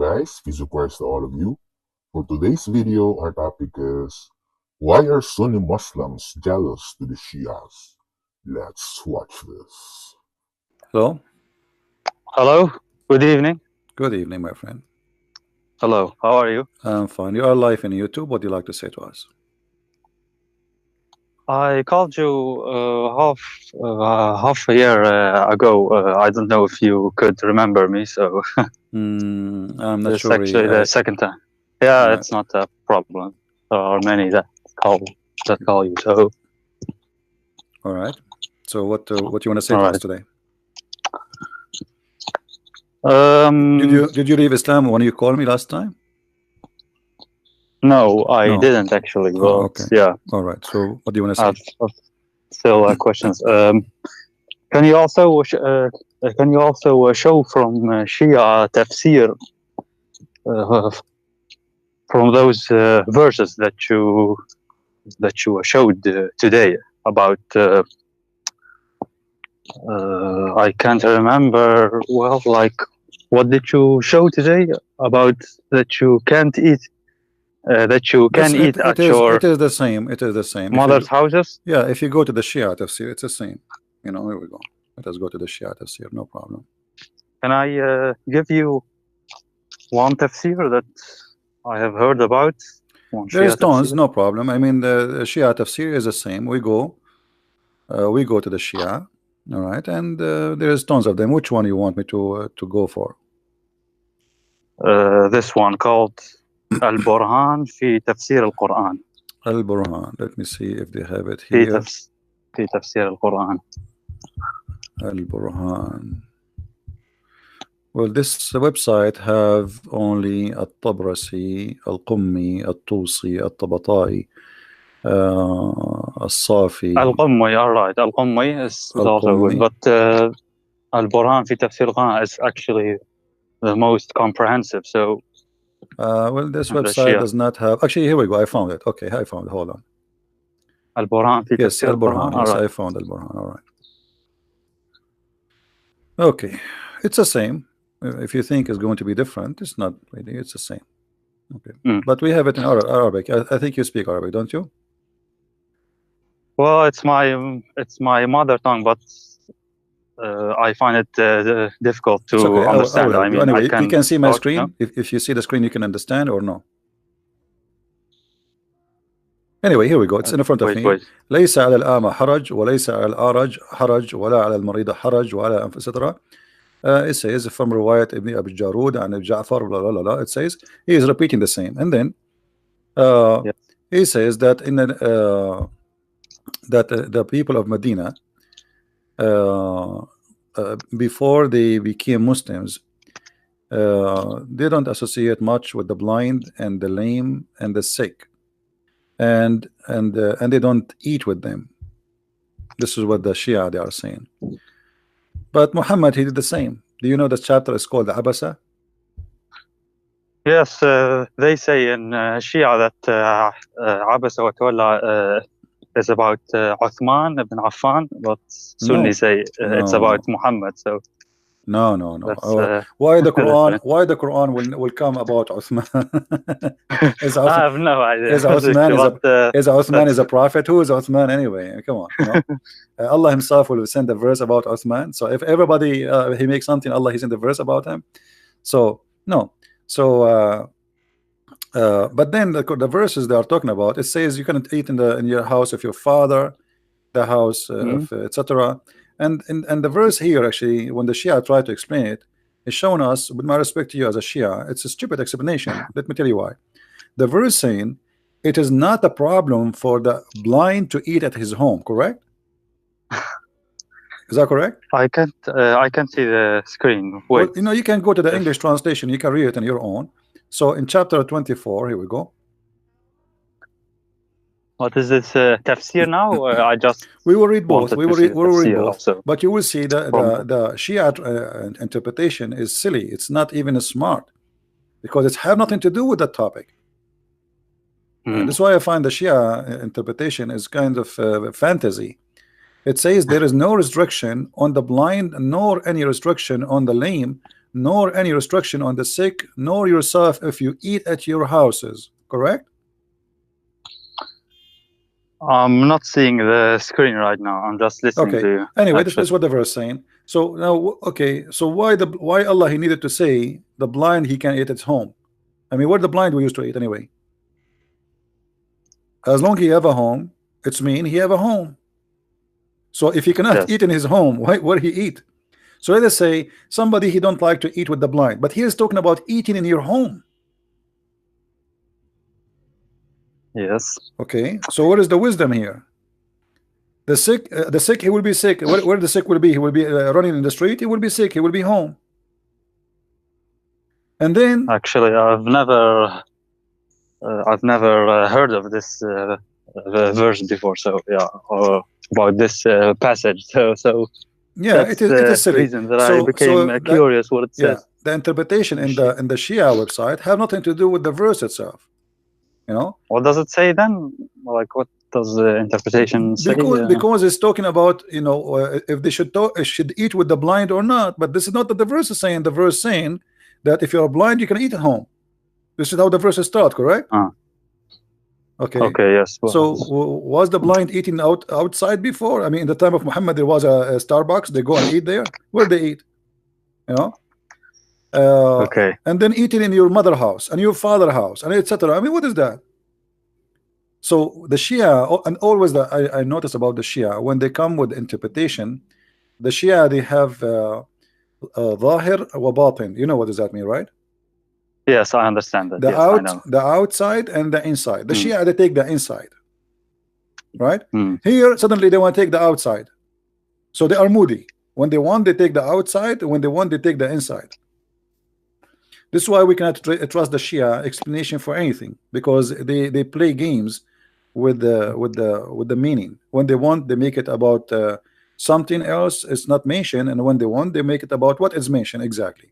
guys, peace requires to all of you. For today's video, our topic is why are Sunni Muslims jealous to the Shias? Let's watch this. Hello. Hello. Good evening. Good evening, my friend. Hello. How are you? I'm fine. You are live in YouTube. What do you like to say to us? I called you half a year ago. I don't know if you could remember me. So I'm not it's sure. actually the second time. Yeah, it's not a problem. There are many that call you. So all right. So what you want to say all to right. us today? Did you leave Islam when you called me last time? No, I didn't actually. But okay. Yeah. All right. So what do you want to say? Still questions. Can you also show from Shia tafsir from those verses that you showed today about? I can't remember well. Like, what did you show today about that you can't eat? That you can eat at your it is the same. It is the same. Mother's houses. Yeah, if you go to the Shia tafsir, it's the same. You know, here we go. Let us go to the Shia tafsir. No problem. Can I give you one tafsir that I have heard about? There's tons, no problem. I mean, the Shia tafsir is the same. We go to the Shia, all right, and there's tons of them. Which one you want me to go for? This one called Al-Burhan fi Tafsir al-Quran. Al-Burhan. Let me see if they have it here. Fi Tafsir al-Quran. Al-Burhan. Well, this website have only Al-Tabrasi, Al-Qummi, Al-Tusi, Al-Tabatai, Al-Safi. Al-Qummi, all right. Al-Qummi is also good, but Al-Burhan fi Tafsir al-Quran is actually the most comprehensive. So well, this website does not have. Actually, here we go. I found it. Okay, I found it. Hold on. Al-Burhan fi Yes, Tafsir Al-Burhan. al-Quran. Yes, I found Al-Burhan. All right. Okay, it's the same. If you think it's going to be different, it's not really. It's the same. Okay, but we have it in Arabic. I think you speak Arabic, don't you? Well, it's my mother tongue, but I find it difficult to understand. I mean, anyway, you can see my talk, screen. No? If you see the screen, you can understand or no. Anyway, here we go. It's in front of me. ليس على الأعمى حرج وليس على الأعرج حرج ولا على المريض حرج ولا etc. It says from Riwayat Ibn Abi Jarud and Ja'far, blah, blah, blah, blah. It says he is repeating the same, and then he says that in the people of Medina before they became Muslims, they don't associate much with the blind and the lame and the sick, and they don't eat with them. This is what the Shia they are saying. But Muhammad, he did the same. Do you know the chapter is called Abasa? Yes, they say in Shia that Abasa wa Tawalla is about Uthman ibn Affan, but Sunni say it's about Muhammad. So no. Why the Quran? Why the Quran will come about Uthman? I have no idea. Is Uthman is a prophet? Who is Uthman anyway? Come on, you know? Allah Himself will send a verse about Uthman. So if everybody he makes something, Allah He sent a verse about him. So no. So but then the verses they are talking about, it says you cannot eat in your house of your father, the house of etc. And the verse here, actually, when the Shia try to explain it, is showing us, with my respect to you as a Shia, it's a stupid explanation. Let me tell you why. The verse saying it is not a problem for the blind to eat at his home, correct? Is that correct? I can't see the screen. Wait. Well, you know, you can go to the English translation, you can read it on your own. So in chapter 24, here we go. What is this tafsir now? I just we will read both. We will read both. Also. But you will see the Shia interpretation is silly. It's not even smart because it have nothing to do with that topic. That's why I find the Shia interpretation is kind of fantasy. It says there is no restriction on the blind nor any restriction on the lame nor any restriction on the sick, nor yourself if you eat at your houses. Correct? I'm not seeing the screen right now. I'm just listening to you. Anyway, this is what the verse is saying. So now, so why Allah he needed to say the blind he can eat at home? I mean, what the blind we used to eat anyway? As long as he have a home, it's mean he have a home. So if he cannot eat in his home, where he eat? So let us say somebody he don't like to eat with the blind, but he is talking about eating in your home. Yes. Okay. So what is the wisdom here? The sick, he will be sick. Where the sick will be? He will be running in the street. He will be sick. He will be home. And then, actually, I've never heard of this verse before. So yeah, or about this passage. So yeah, it is silly. Reason that I became curious what it says. The interpretation in the Shia website have nothing to do with the verse itself. You know, what does it say then? Like, what does the interpretation say? Because it's talking about, you know, if they should eat with the blind or not. But this is not what the verse is saying. The verse saying that if you're blind, you can eat at home. This is how the verses start, correct? Okay. Okay. Yes. Well, so was the blind eating outside before? I mean, in the time of Muhammad, there was a Starbucks. They go and eat there. Where they eat? You know. Okay. And then eating in your mother house and your father house and etc. I mean, what is that? So the Shia, and always I notice about the Shia, when they come with interpretation, the Shia, they have Zahir wa Batin. You know what does that mean, right? Yes, I understand that. The outside and the inside. The Shia, they take the inside, right? Here suddenly they want to take the outside, so they are moody. When they want, they take the outside. When they want, they take the inside. This is why we cannot trust the Shia explanation for anything, because they play games with the meaning. When they want, they make it about something else. It's not mentioned, and when they want, they make it about what is mentioned exactly.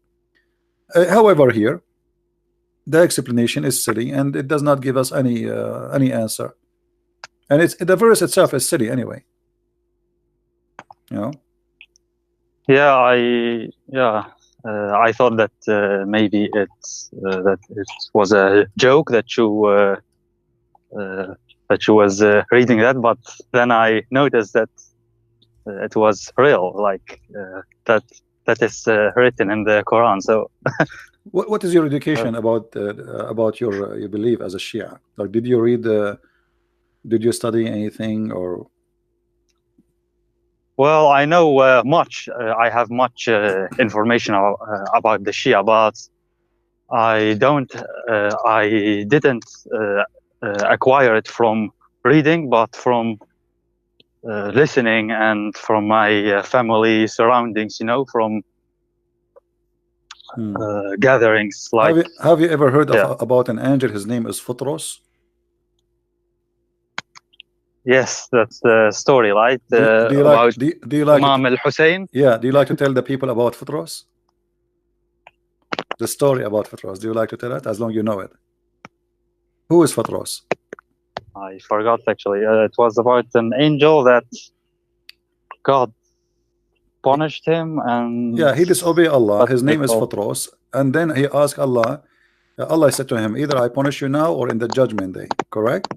However, here the explanation is silly, and it does not give us any answer. And it's the verse itself is silly anyway. You know. Yeah, I thought that maybe that it was a joke that you was reading that, but then I noticed that it was real, like that is written in the Quran. So, what is your education about your belief as a Shia? Like, did you read? Did you study anything or? Well, I know much. I have much information about the Shia, but I didn't acquire it from reading, but from listening and from my family surroundings. You know, from gatherings. Like, have you ever heard about an angel? His name is Futros. Yes, that's the story, right? Do you like Imam al-Hussein? Yeah. Do you like to tell the people about Futros? The story about Futros. Do you like to tell it? As long as you know it. Who is Futros? I forgot actually. It was about an angel that God punished him, and he disobeyed Allah. His name is Futros, and then he asked Allah. Allah said to him, either I punish you now or in the judgment day. Correct?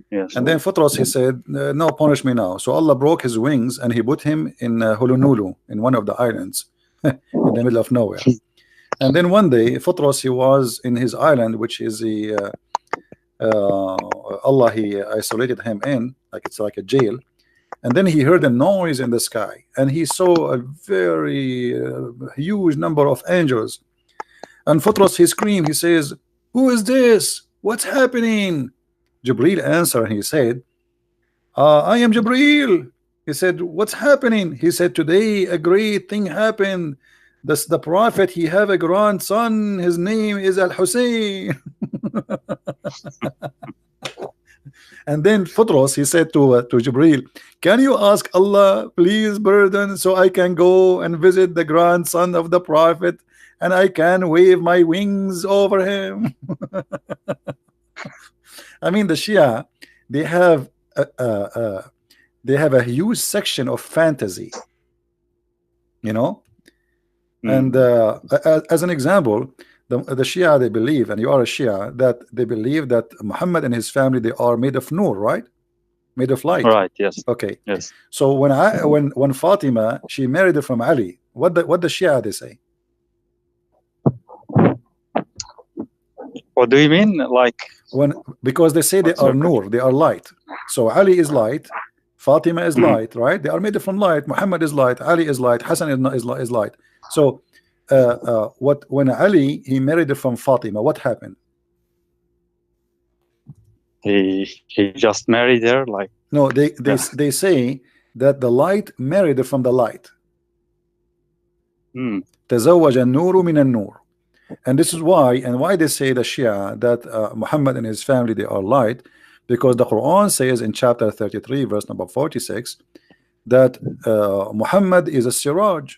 Yes. And then Futros, he said, no, punish me now. So Allah broke his wings and he put him in Hulunulu, in one of the islands in the middle of nowhere. And then one day Futros, he was in his island, which is the Allah he isolated him in, like it's like a jail. And then he heard a noise in the sky, and he saw a very huge number of angels. And Futros, he screamed, he says, who is this? What's happening? Jibril answered, he said, I am Jibril. He said, what's happening? He said, today a great thing happened. The prophet, he have a grandson, his name is Al-Hussein. And then Futros, he said to Jibril, can you ask Allah, please burden, so I can go and visit the grandson of the prophet, and I can wave my wings over him. I mean, the Shia, they have a huge section of fantasy, you know. And as an example, the Shia, they believe, and you are a Shia, that they believe that Muhammad and his family, they are made of nur, right? Made of light. Right. Yes. Okay. Yes. So when Fatima, she married from Ali, what the Shia they say? What do you mean? Like, because they say they are nur, they are light. So Ali is light, Fatima is light, right? They are made from light. Muhammad is light, Ali is light, Hassan is light. So when Ali, he married from Fatima, what happened? he just married her, like? No, they say that the light married from the light. تزوج النور من النور. And this is why they say, the Shia, that Muhammad and his family, they are light, because the Quran says in chapter 33 verse number 46 that Muhammad is a siraj,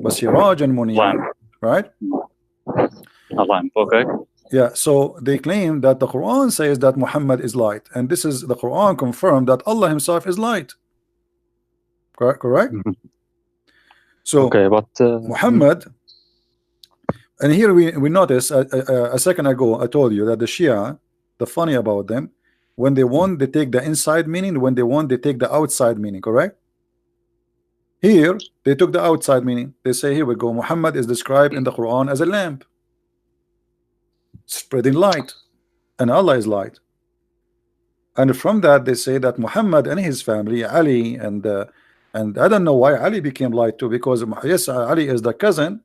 siraj and munir, right? A lamp. Okay. Yeah, so they claim that the Quran says that Muhammad is light, and this is the Quran confirmed that Allah himself is light. Correct? So okay, but Muhammad, and here we notice a second ago I told you that the Shia, the funny about them, when they want, they take the inside meaning, when they want, they take the outside meaning. Correct? Here they took the outside meaning. They say, here we go, Muhammad is described in the Quran as a lamp spreading light, and Allah is light. And from that they say that Muhammad and his family, Ali, and I don't know why Ali became light too, because yes, Ali is the cousin.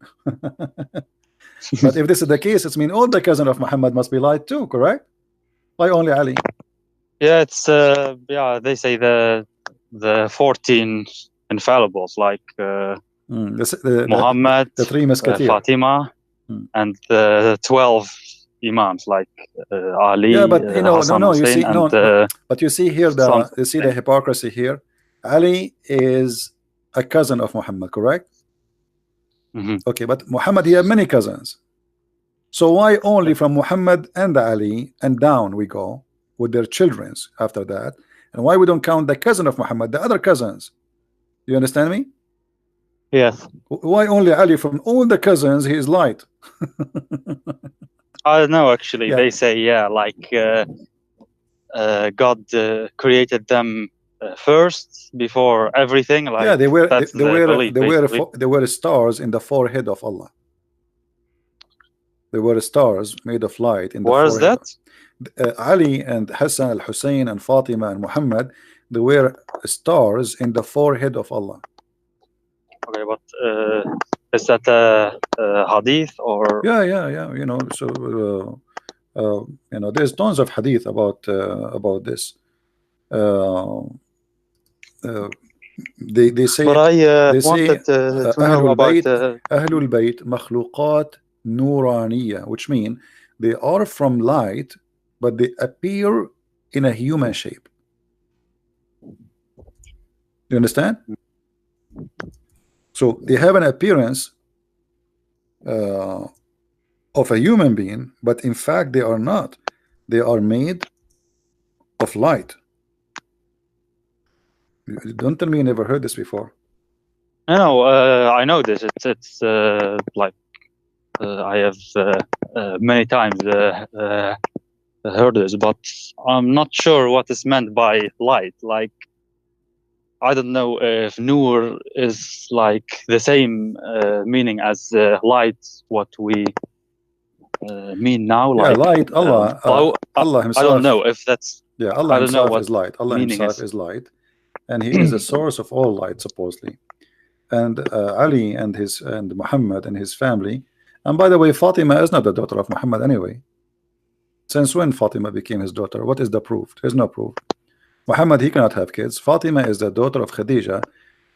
But if this is the case, it means all the cousin of Muhammad must be light too, correct? Why only Ali? Yeah, it's yeah, they say the 14 infallibles, like Muhammad, the 3 musketeers, Fatima, and the 12 Imams, like Ali. Yeah, but you know, Hassan, no, you Hussein, see, and, no, but you see here you see the hypocrisy here. Ali is a cousin of Muhammad, correct? Okay, but Muhammad, he had many cousins. So why only from Muhammad and Ali and down we go with their childrens after that? And why we don't count the cousin of Muhammad, the other cousins? You understand me? Yes. Why only Ali? From all the cousins, he is light. I don't know, actually. Yeah. They say, yeah, like God created them first before everything. Like, yeah, they were stars in the forehead of Allah. They were stars made of light in the forehead. Where is that? Ali and Hassan al-Hussein and Fatima and Muhammad, they were stars in the forehead of Allah. Okay, but is that a hadith or? Yeah. You know, so you know, there's tons of hadith about this. They say. But I they wanted to know about Ahlul Bayt makhluqat nuraniya, which mean they are from light, but they appear in a human shape. You understand? So they have an appearance of a human being, but in fact they are not. They are made of light. Don't tell me you never heard this before. No, I know this. It's like I have many times heard this, but I'm not sure what is meant by light. Like, I don't know if nur is like the same meaning as light, what we mean now. Yeah, like light. Allah himself. I don't know if that's. Yeah, Allah himself is light. Allah himself is light, and He is the source of all light, supposedly. And Ali and Muhammad and his family. And by the way, Fatima is not the daughter of Muhammad anyway. Since when Fatima became his daughter? What is the proof? There's no proof. Muhammad, he cannot have kids. Fatima is the daughter of Khadija,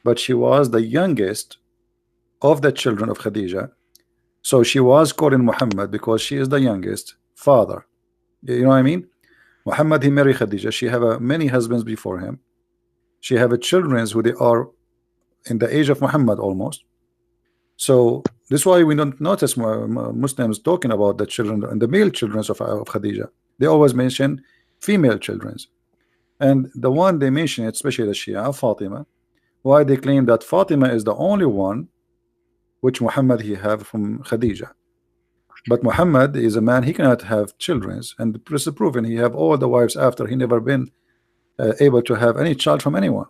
but she was the youngest of the children of Khadija. So she was calling Muhammad because she is the youngest father. You know what I mean? Muhammad, he married Khadija. She have many husbands before him. She have children who they are in the age of Muhammad almost. So this is why we don't notice Muslims talking about the children and the male children of Khadija. They always mention female children. And the one they mention, especially the Shia, Fatima, why they claim that Fatima is the only one which Muhammad he have from Khadija. But Muhammad is a man, he cannot have children, and this is proven. He have all the wives after, he never been able to have any child from anyone.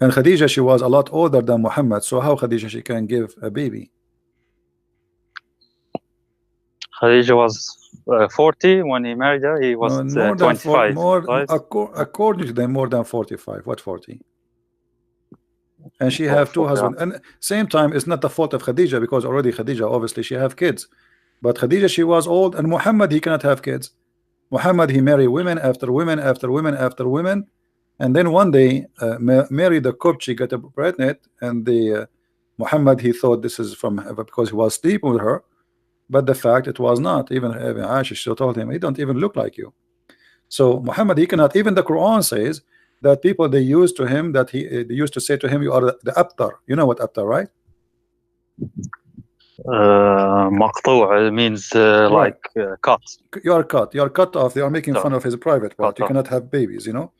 And Khadija, she was a lot older than Muhammad, so how Khadija she can give a baby? Khadija was 40 when he married her. He was more 25. Right? According to them, more than 45. What 40? And she have two husbands. And same time, it's not the fault of Khadija, because already Khadija, obviously, she have kids. But Khadija, she was old, and Muhammad, he cannot have kids. Muhammad, he married women after women after women after women. And then one day, Mary the Copt, she got pregnant, and Muhammad, he thought this is from her because he was sleeping with her. But the fact it was not. Even Aisha, she told him, he don't even look like you. So Muhammad, he cannot. Even the Quran says that people, they used to him, that they used to say to him, you are the abtar. You know what abtar, right? Maqtu' means like cut. You are cut. You are cut off. They are making fun of his private part. You cannot have babies, you know.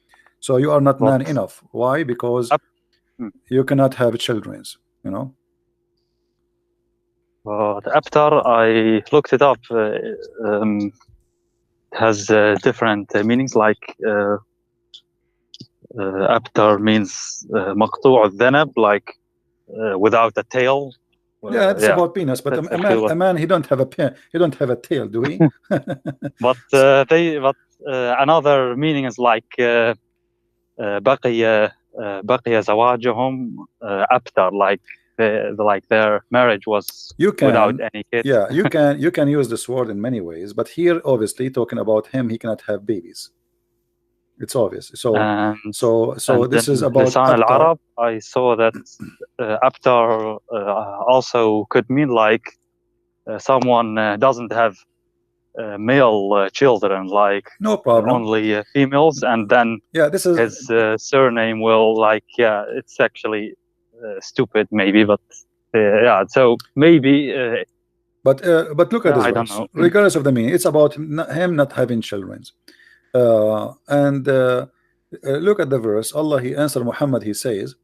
So you are not man enough. Why? Because you cannot have children, you know. The abtar, I looked it up. Has different meanings. Like abtar means maqtu' al-dhanab, like without a tail. Yeah, it's about penis. But a man, he don't have a tail, do we? But another meaning is like بقي زواجهم abtar, like their marriage was without any kids. Yeah, you can use this word in many ways, but here obviously talking about him, he cannot have babies. It's obvious. So this is about Lisan al-Arab. I saw that abtar also could mean like someone doesn't have male children, like no problem, only females, and then this is his surname will it's actually stupid maybe, but so maybe but look at this I verse. don't know. Regardless of the meaning, it's about him not having children. Look at the verse. Allah, he answered Muhammad, he says,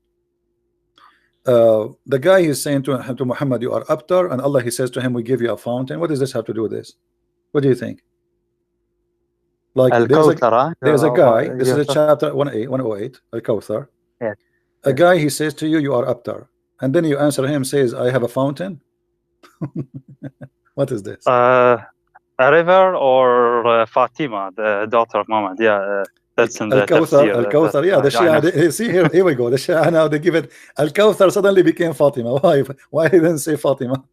the guy is saying to Muhammad, you are abtar, and Allah, he says to him, we give you a fountain. What does this have to do with this? What do you think? Like there's a guy, this is a chapter 108, Al-Kawthar. Yeah. A guy, he says to you, you are abtar, and then you answer him, says, I have a fountain. What is this? A river, or Fatima, the daughter of Muhammad. That's in the Al-Kawthar. Al-Kawthar, the Shia. See here we go. The Shia, now they give it. Al-Kawthar suddenly became Fatima. Why didn't say Fatima?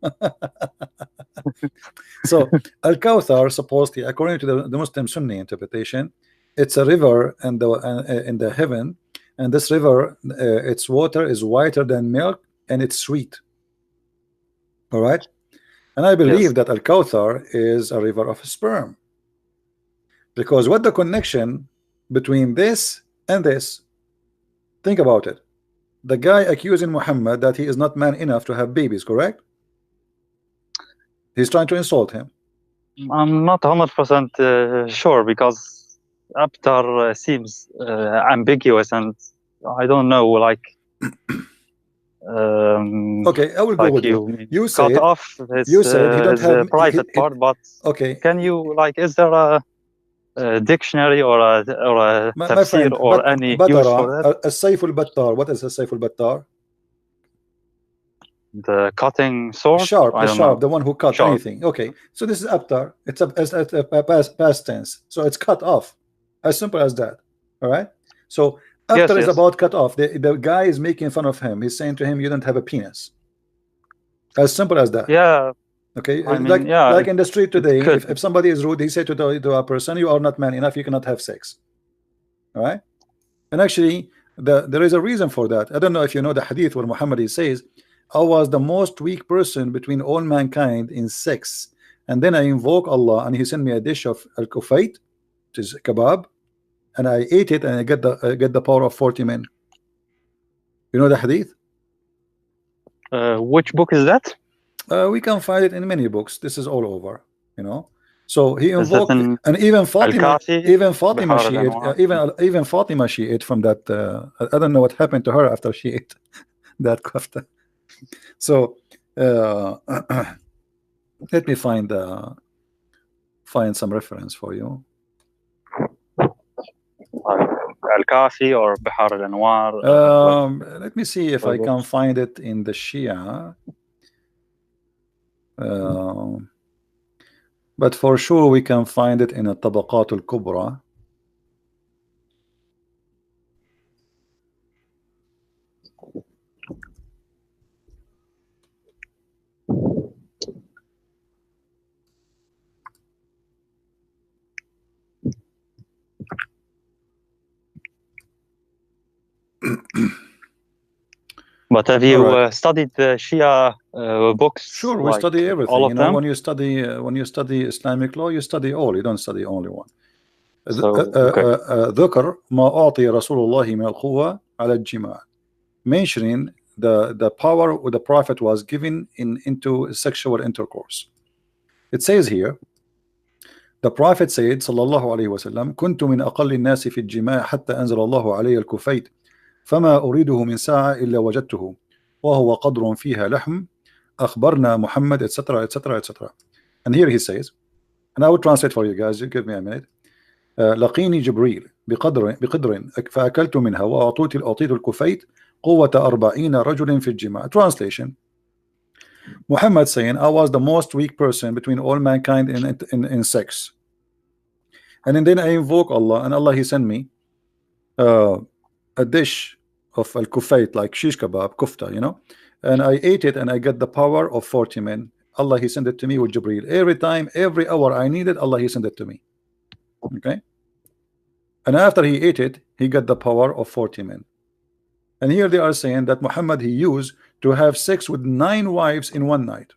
So Al-Kawthar, supposedly, according to the Muslim Sunni interpretation, it's a river in the heaven, and this river, its water is whiter than milk, and it's sweet. All right. And I believe that Al-Kawthar is a river of sperm, because what the connection between this and this? Think about it. The guy accusing Muhammad that he is not man enough to have babies, correct? He's trying to insult him. I'm not 100% sure, because abtar seems ambiguous, and I don't know, like okay, I will go with you. You said cut off his, you said he don't have private part, but okay, can you, like, is there a dictionary or a tafsir or any use for that? As-Sayf al-Battar. What is As-Sayf al-Battar? The cutting sword? Sharp, the one who cuts anything. Okay, so this is abtar. It's a past tense, so it's cut off. As simple as that. All right. So abtar is about cut off. The guy is making fun of him. He's saying to him, "You don't have a penis." As simple as that. Yeah. Okay. Like in the street today, if somebody is rude, he say to a person, "You are not man enough. You cannot have sex." All right. And actually, there is a reason for that. I don't know if you know the hadith where Muhammad, he says, I was the most weak person between all mankind in sex, and then I invoke Allah, and He sent me a dish of al-kufayt, which is kebab, and I ate it, and I get the power of 40 men. You know the hadith? Which book is that? We can find it in many books. This is all over, you know. So he invoked, and even Fatima, she ate from that. I don't know what happened to her after she ate that kafta. So Let me find some reference for you. Al-Kafi or Bihar al-Anwar. Let me see if I can find it in the Shia. But for sure we can find it in a Tabaqat al-Kubra. But have you studied the Shia books? Sure, we study everything. All of them? When you study Islamic law, you study all. You don't study only one. ذكر ما أعطي رسول الله من القوة على الجماع, mentioning the power the Prophet was given into sexual intercourse. It says here, the Prophet said صلى الله عليه وسلم كنت من أقل الناس في الجماع حتى أنزل الله علي الكفيت فما أريده من ساعة إلا وجدته وهو قدر فيها لحم أخبرنا محمد etc etc etc. And here he says, and I will translate for you guys, you give me a minute. لقيني جبريل بقدر فأكلت منها وأعطيت الكفيت قوة 40 رجل في الجماع. Translation: Muhammad saying, I was the most weak person between all mankind in sex, and then I invoke Allah, and Allah he sent me a dish of al-kufayt, like shish kebab, kufta, and I ate it and I get the power of 40 men. Allah he sent it to me with Jibreel. Every time, every hour I needed, Allah he sent it to me. Okay, and after he ate it, he got the power of 40 men. And here they are saying that Muhammad he used to have sex with 9 wives in one night.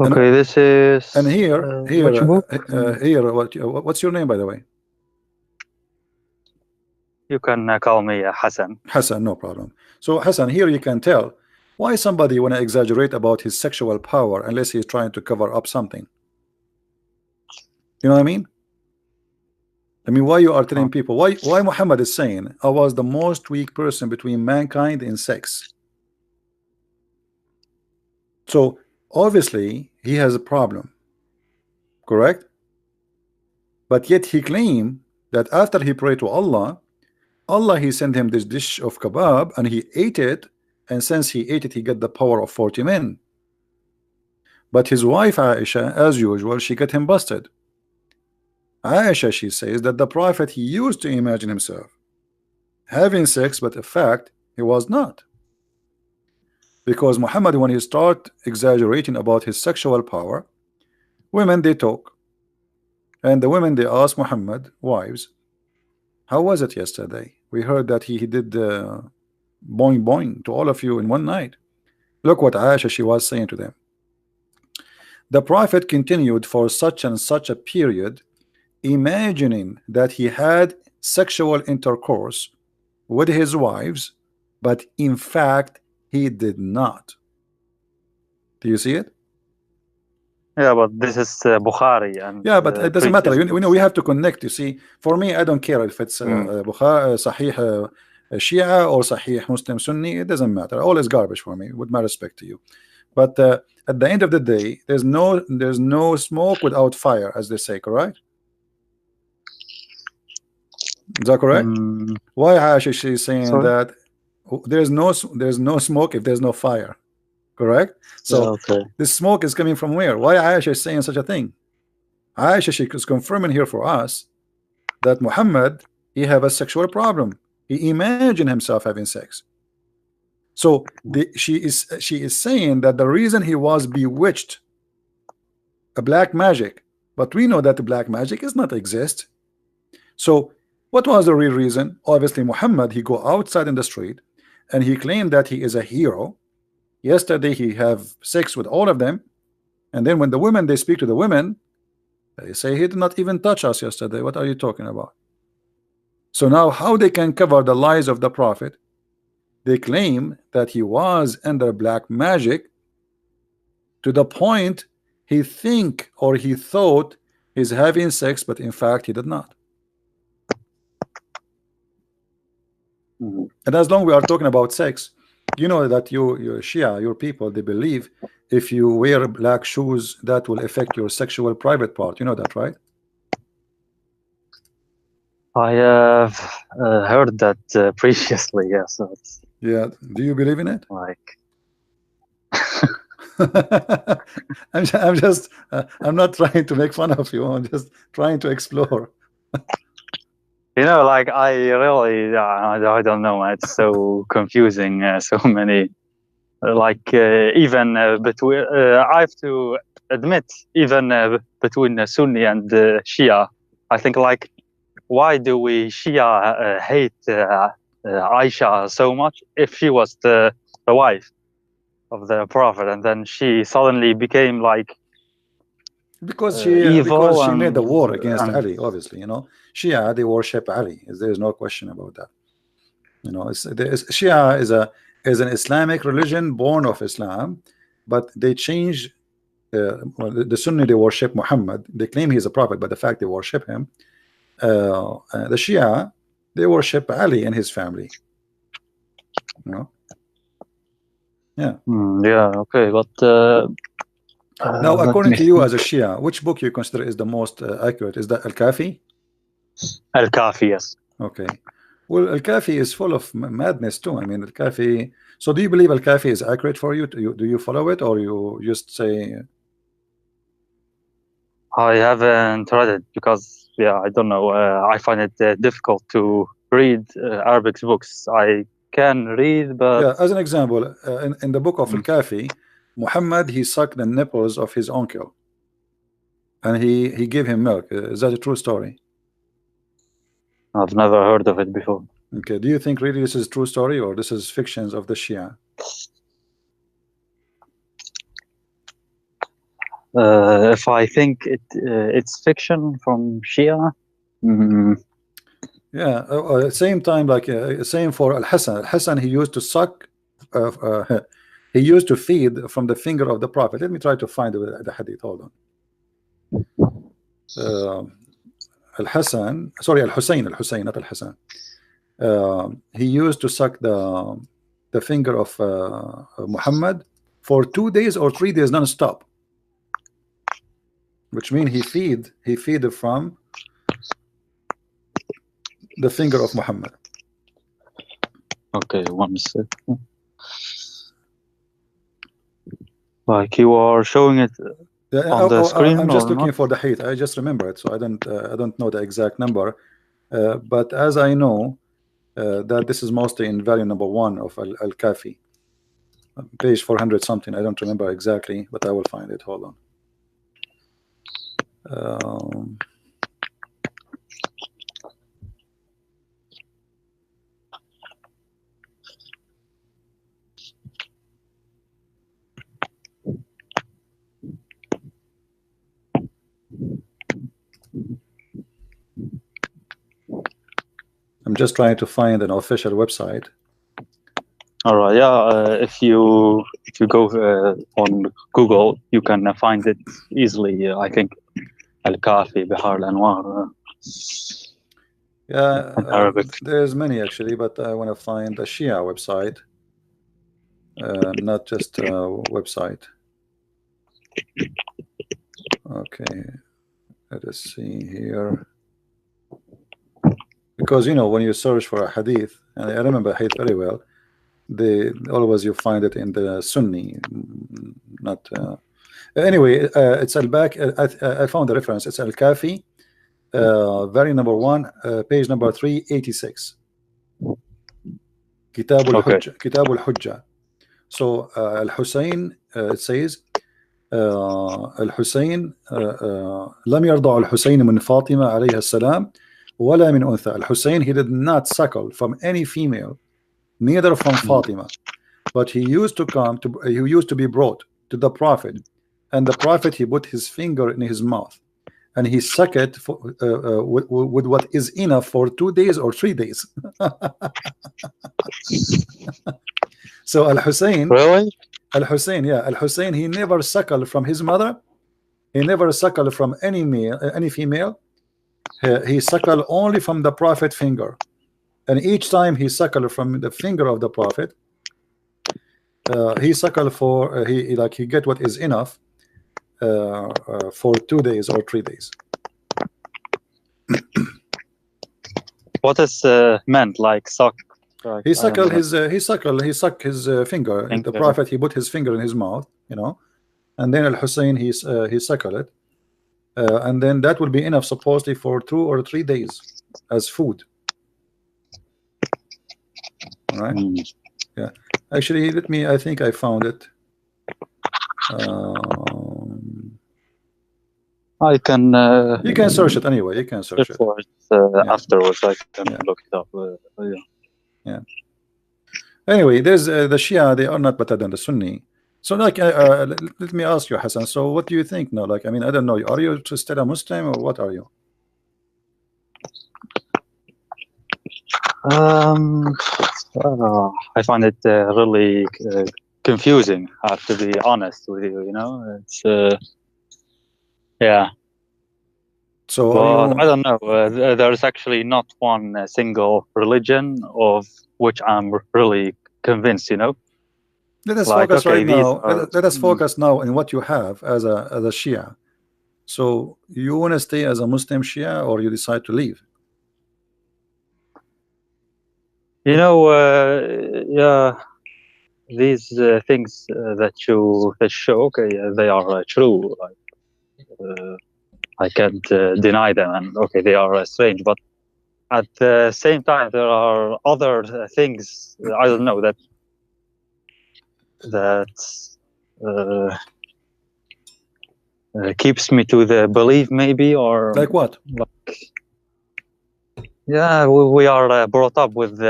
Okay, and this is. And here, what's your name, by the way? You can call me Hassan. Hassan, no problem. So Hassan, here you can tell why somebody want to exaggerate about his sexual power unless he's trying to cover up something. You know what I mean? Why you are telling people, why Muhammad is saying, I was the most weak person between mankind in sex. So obviously he has a problem, correct? But yet he claimed that after he prayed to Allah, he sent him this dish of kebab and he ate it, and since he ate it, he got the power of 40 men. But his wife Aisha, as usual, she got him busted. Aisha, she says that the Prophet he used to imagine himself having sex, but in fact he was not, because Muhammad, when he start exaggerating about his sexual power, women they talk, and the women they ask Muhammad, wives, how was it yesterday? We heard that he did boing boing to all of you in one night. Look what Aisha she was saying to them. The Prophet continued for such and such a period, imagining that he had sexual intercourse with his wives, but in fact he did not. Do you see it? Yeah, but this is Bukhari, and yeah, but it doesn't matter. We have to connect. You see, for me, I don't care if it's Bukhari, Sahih Shia or Sahih Muslim Sunni. It doesn't matter. All is garbage for me, with my respect to you. But at the end of the day, there's no smoke without fire, as they say, correct? Is that correct? Why Aisha she's saying that there's no smoke if there's no fire, correct? So this smoke is coming from where? Why Aisha is saying such a thing? Aisha she is confirming here for us that Muhammad he have a sexual problem. He imagined himself having sex. So she is saying that the reason he was bewitched, a black magic, but we know that the black magic does not exist. So what was the real reason? Obviously Muhammad he go outside in the street and he claimed that he is a hero. Yesterday he have sex with all of them, and then when the women they speak to the women, they say he did not even touch us yesterday. What are you talking about? So now how they can cover the lies of the Prophet? They claim that he was under black magic to the point he think or he thought he's having sex, but in fact he did not. And as long we are talking about sex, You know that you Shia, your people, they believe if you wear black shoes that will affect your sexual private part. You know that, right? I have heard that previously. Yes, so it's Yeah. Do you believe in it? like I'm just I'm not trying to make fun of you. I'm just trying to explore. like I really I don't know. It's so confusing. So many even between I have to admit even between Sunni and Shia, I think like why do we Shia hate Aisha so much if she was the wife of the Prophet and then she suddenly became like Because evil she made the war against and Ali, obviously, Shia, they worship Ali. There is no question about that. Shia is an Islamic religion born of Islam, but they change. Well, the Sunni, they worship Muhammad. They claim he's a prophet, but the fact they worship him. The Shia, they worship Ali and his family. Yeah. yeah, okay, but now, according to you as a Shia, which book you consider is the most accurate? Is that Al-Kafi? Al-Kafi, yes. Okay. Well, Al-Kafi is full of madness too. I mean, Al-Kafi. So, do you believe Al-Kafi is accurate for you? Do you follow it, or you just say? I haven't read it because, I don't know. I find it difficult to read Arabic books. I can read, but Yeah, as an example, in the book of Al-Kafi, Muhammad, he sucked the nipples of his uncle, and he gave him milk. Is that a true story? I've never heard of it before. Okay. Do you think really this is a true story, or this is fictions of the Shia? If I think it's fiction from Shia. Yeah. Same time, like same for Al-Hassan. Al-Hassan, he used to suck. He used to feed from the finger of the Prophet. Let me try to find the hadith. Hold on. Al-Hassan, sorry, Al-Hussein, not Al-Hassan. He used to suck the finger of Muhammad for 2 days or 3 days non-stop, which means he feed from the finger of Muhammad. Okay, 1 second. Like you are showing it on the screen. I'm just looking for the hadith. I just remember it, so I don't know the exact number. But as I know that this is mostly in value number 1 of Al-Kafi, page 400 something. I don't remember exactly, but I will find it. Hold on. I'm just trying to find an official website. All right, yeah. If you go on Google, you can find it easily. I think Al-Kafi, Bihar al-Anwar. Yeah, in Arabic. There's many actually, but I want to find a Shia website, not just a website. Okay, let us see here. Because when you search for a hadith, and I remember hadith very well, always you find it in the Sunni, not anyway. It's I found the reference. It's Al-Kafi, very number 1, page number 386. Kitab al-Hujja. So Al-Hussein, it says Al-Hussein لم يرضع الحسين من فاطمة عليها السلام ولا من أنثى. Al-Hussein, he did not suckle from any female, neither from Fatima, but he used to be brought to the Prophet, and the Prophet, he put his finger in his mouth and he sucked it with what is enough for 2 days or 3 days. So Al-Hussein, really? Al-Hussein, yeah, Al-Hussein, he never suckled from his mother, he never suckled from any female. He suckled only from the Prophet finger, and each time he suckled from the finger of the Prophet, he suckle for he get what is enough for 2 days or 3 days. What is meant like suck? Like, He suckle his he suck his finger. The Finger. Prophet, he put his finger in his mouth, you know, and then Al Hussein he suckle it, and then that will be enough supposedly for 2 or 3 days as food. All right. Yeah, actually, let me, I think I found it. I can. You can search it anyway. You can search it. For it afterwards. I can look it up. Yeah. Anyway, there's the Shia. They are not better than the Sunni. So, like, let me ask you, Hassan. So, what do you think now? Like, I mean, I don't know. Are you still a Muslim or what are you? I find it really confusing. I have to be honest with you. You know, it's yeah. So, but I don't know. There's actually not one single religion of which I'm really convinced. You know. Let us focus right now. Let us focus now on what you have as a Shia. So, you want to stay as a Muslim Shia, or you decide to leave? You know, yeah, these things that you show, okay, they are true. Like, I can't deny them, and okay, they are strange. But at the same time, there are other things. I don't know that keeps me to the belief, maybe, or like what? Like, yeah, we are brought up with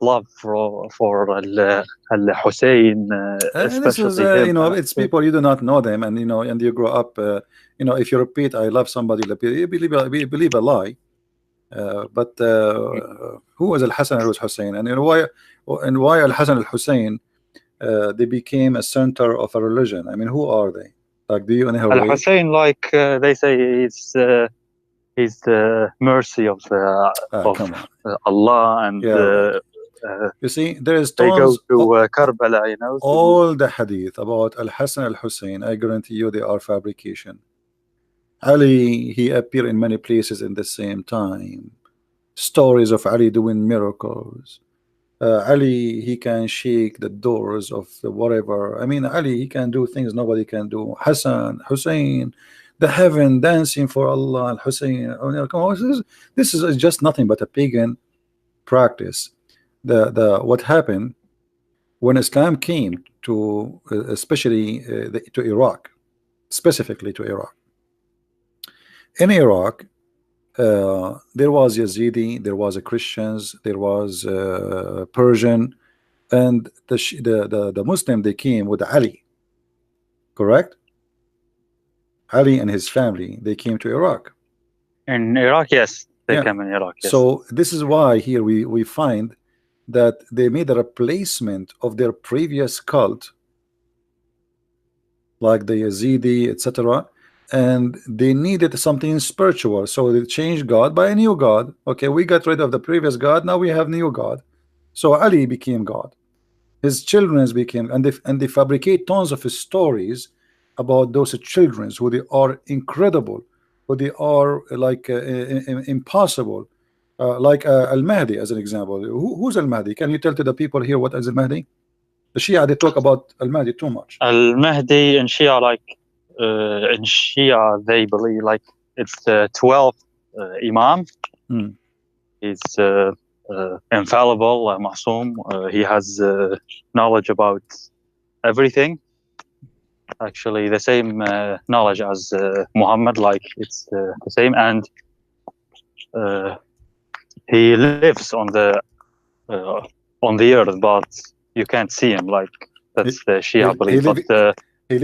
love for Al Hussein, this is you know, it's people you do not know them, and you know, and you grow up. You know, if you repeat "I love somebody," you believe a lie. But who was Al Hassan Al Hussein, and you know why Al Hassan Al Hussein they became a center of a religion? I mean, who are they? Like, do you know Al Hussein, like they say, he's the mercy of Allah, and you see, there is they go to Karbala, you know. All the hadith about Al Hassan Al Hussein, I guarantee you, they are fabrication. Ali, he appeared in many places in the same time. Stories of Ali doing miracles. Ali, he can shake the doors of whatever. I mean, Ali, he can do things nobody can do. Hassan, Hussein, the heaven dancing for Allah. Al Hussein, this is just nothing but a pagan practice. What happened when Islam came to, especially to Iraq, specifically to Iraq. In Iraq, there was Yazidi, there was Christians, there was Persian, and the Muslim, they came with Ali, correct? Ali and his family, they came to Iraq. In Iraq, yes, they came in Iraq. Yes. So this is why here we find that they made a replacement of their previous cult, like the Yazidi, etc., and they needed something spiritual, so they changed God by a new God. Okay, we got rid of the previous God, now we have new God. So Ali became God, his children became, and they fabricate tons of stories about those children, who they are incredible, who they are like impossible, like Al-Mahdi as an example. Who's Al-Mahdi? Can you tell to the people here what is Al-Mahdi? The Shia, they talk about Al-Mahdi too much. Al-Mahdi in Shia, like in Shia, they believe like it's the 12th Imam. He's infallible, Masoom. He has knowledge about everything. Actually, the same knowledge as Muhammad, like it's the same, and he lives on the earth, but you can't see him. Like that's the Shia belief.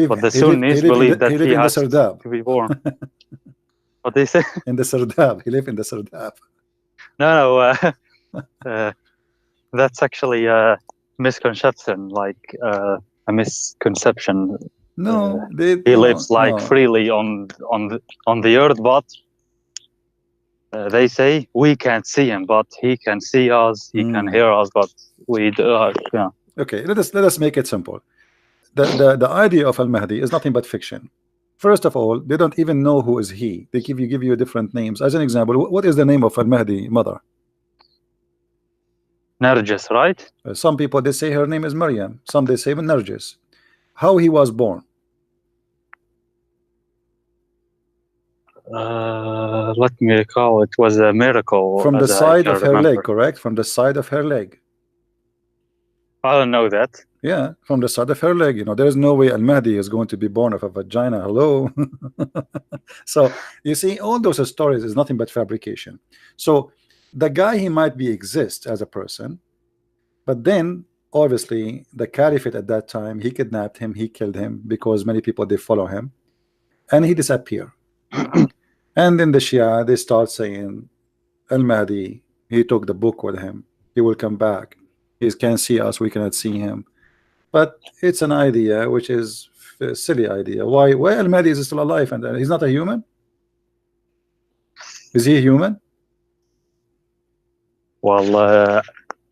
But the Sunnis believe that he has to be born. What they say? In the Sardab. He lived in the Sardab. No, that's actually a misconception, like a misconception. No, he lives like freely on the earth, but they say we can't see him, but he can see us. He can hear us, but we do. Yeah. Okay, let us make it simple. the idea of Al-Mahdi is nothing but fiction. First of all, they don't even know who is he. They give you different names. As an example, what is the name of Al-Mahdi mother? Nargis, right? Some people, they say her name is Maryam. Some they say Nargis. How he was born? Let me recall. It was a miracle. From the as I side can of her remember. leg, correct? From the side of her leg. I don't know that. Yeah, from the side of her leg. You know, there's no way Al-Mahdi is going to be born of a vagina. Hello. So you see, all those stories is nothing but fabrication. So the guy, he might be exist as a person, but then obviously the caliphate at that time, he kidnapped him, he killed him, because many people, they follow him, and he disappeared. And then the Shia, they start saying Al-Mahdi, he took the book with him, he will come back, he can see us, we cannot see him. But it's an idea which is a silly idea. Why Al-Mahdi is still alive and he's not a human? Is he a human? Well,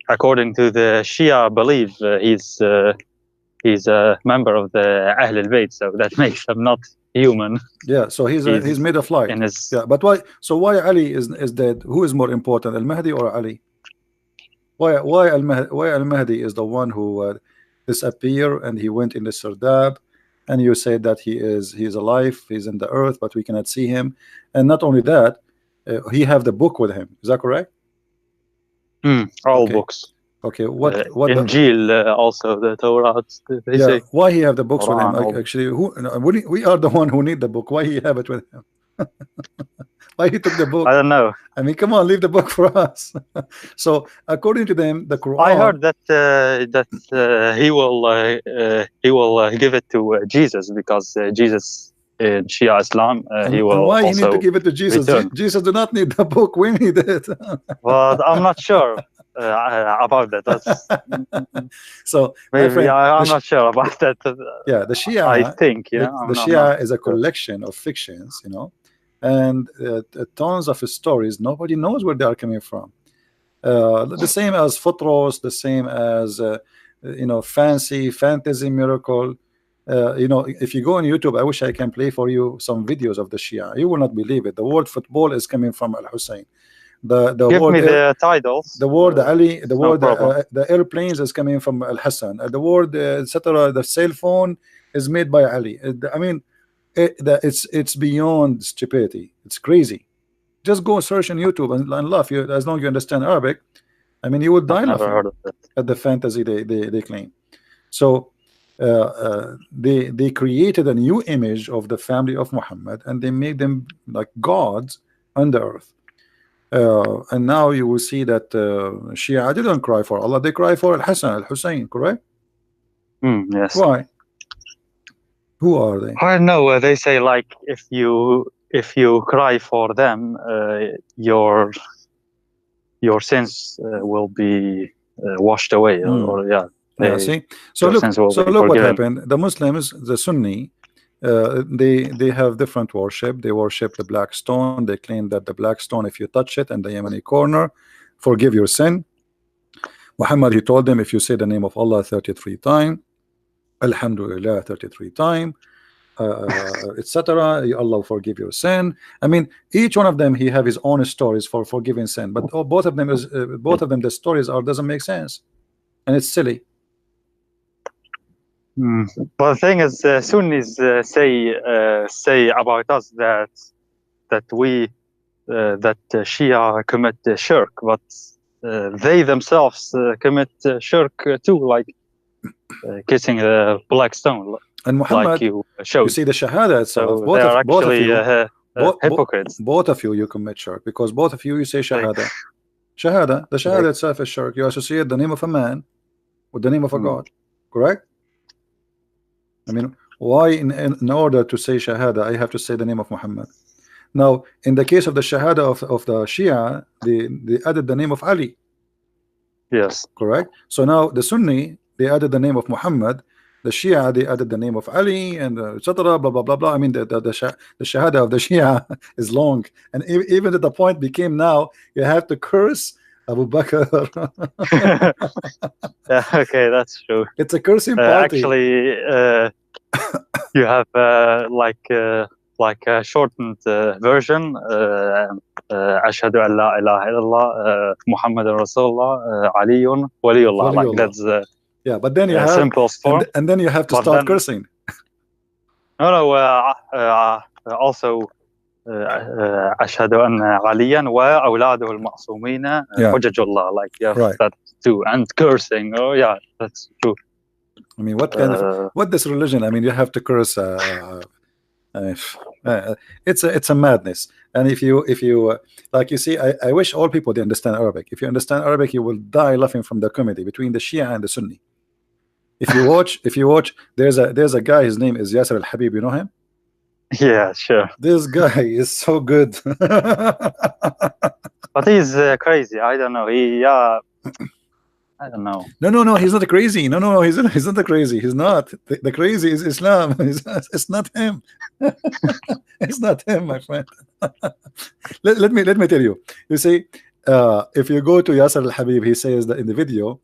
according to the Shia belief, he's a member of the Ahl al-Bayt, so that makes him not human. Yeah, so he's made of light. Yeah, but why? So why Ali is dead? Who is more important, Al-Mahdi or Ali? Why Al-Mahdi is the one who disappeared and he went in the Sardab, and you say that he's alive, he's in the earth, but we cannot see him. And not only that, he have the book with him. Is that correct? All Okay. books. Okay, what Injil, also the Torah. They yeah, say. why he have the books Quran, with him? Actually, we are the one who need the book. Why he have it with him? Why he took the book? I don't know. I mean, come on, leave the book for us. So according to them, the Quran. I heard that he will give it to Jesus, because Jesus in Shia Islam he will. And why also he need to give it to Jesus? return. Jesus do not need the book. We need it. But I'm not sure about that. So Maybe friend, I'm not sure about that. Yeah, the Shia. I think the Shia is a collection of fictions, you know, and tons of stories. Nobody knows where they are coming from. The same as Futros, the same as fantasy miracle. If you go on YouTube, I wish I can play for you some videos of the Shia. You will not believe it. The word football is coming from Al-Hussein. The Give word me the titles. The word Ali, the No word problem. the airplanes is coming from Al-Hassan. The word etc. The cell phone is made by Ali. I mean, it's beyond stupidity. It's crazy. Just go search on YouTube and laugh. As long as you understand Arabic, I mean, you would die I've never laughing heard of that. at the fantasy they claim. So they created a new image of the family of Muhammad, and they made them like gods on the earth. And now you will see that Shia didn't cry for Allah, they cry for Al-Hassan, Al-Hussein, correct? Yes. Why? Who are they? I don't know. They say, like, if you cry for them, your sins will be washed away, or yeah. Yeah, see. So look what happened. The Muslims, the Sunni, they have different worship. They worship the black stone. They claim that the black stone, if you touch it in the Yemeni corner, forgive your sin. Muhammad, he told them, if you say the name of Allah 33 times, Alhamdulillah 33 times, etc., Allah will forgive your sin. I mean, each one of them, he have his own stories for forgiving sin, but both of them the stories doesn't make sense, and it's silly. But the thing is, Sunnis say about us that Shia commit shirk, but they themselves commit shirk too, like kissing the black stone. And Muhammad, like you showed. You see the Shahada itself. So they are actually hypocrites. Both of you commit shirk, because both of you say Shahada. Shahada, the Shahada itself is shirk. You associate the name of a man with the name of a God, correct? I mean, why in order to say Shahada, I have to say the name of Muhammad? Now, in the case of the Shahada of the Shia, they added the name of Ali. Yes. Correct? So now the Sunni, they added the name of Muhammad. The Shia, they added the name of Ali, and etc. Blah blah blah blah. I mean, the Shahada of the Shia is long, and even at the point became now you have to curse Abu Bakr. Yeah, okay, that's true. It's a cursing party. Actually, you have like a shortened version. Ashhadu an la ilaha illallah, Muhammadan Rasulullah, Aliyun Waliyullah. Like that's yeah, but then you have simplest form, and then you have to but start then, cursing. No, also أشهد أن عليا وأولاده المعصومين حجج الله. Like yes, right. that too, and cursing. Oh yeah, that's true. I mean, what kind of what this religion? I mean, you have to curse. It's a madness. And if you like, you see, I wish all people they understand Arabic. If you understand Arabic, you will die laughing from the comedy between the Shia and the Sunni. If you watch, there's a guy. His name is Yasser al-Habib. You know him? Yeah, sure. This guy is so good. But he's crazy. I don't know. I don't know. No, he's not crazy. No, he's not crazy. He's not. The crazy is Islam. It's not him. It's not him, my friend. let me tell you. You see, if you go to Yasser al-Habib, he says that in the video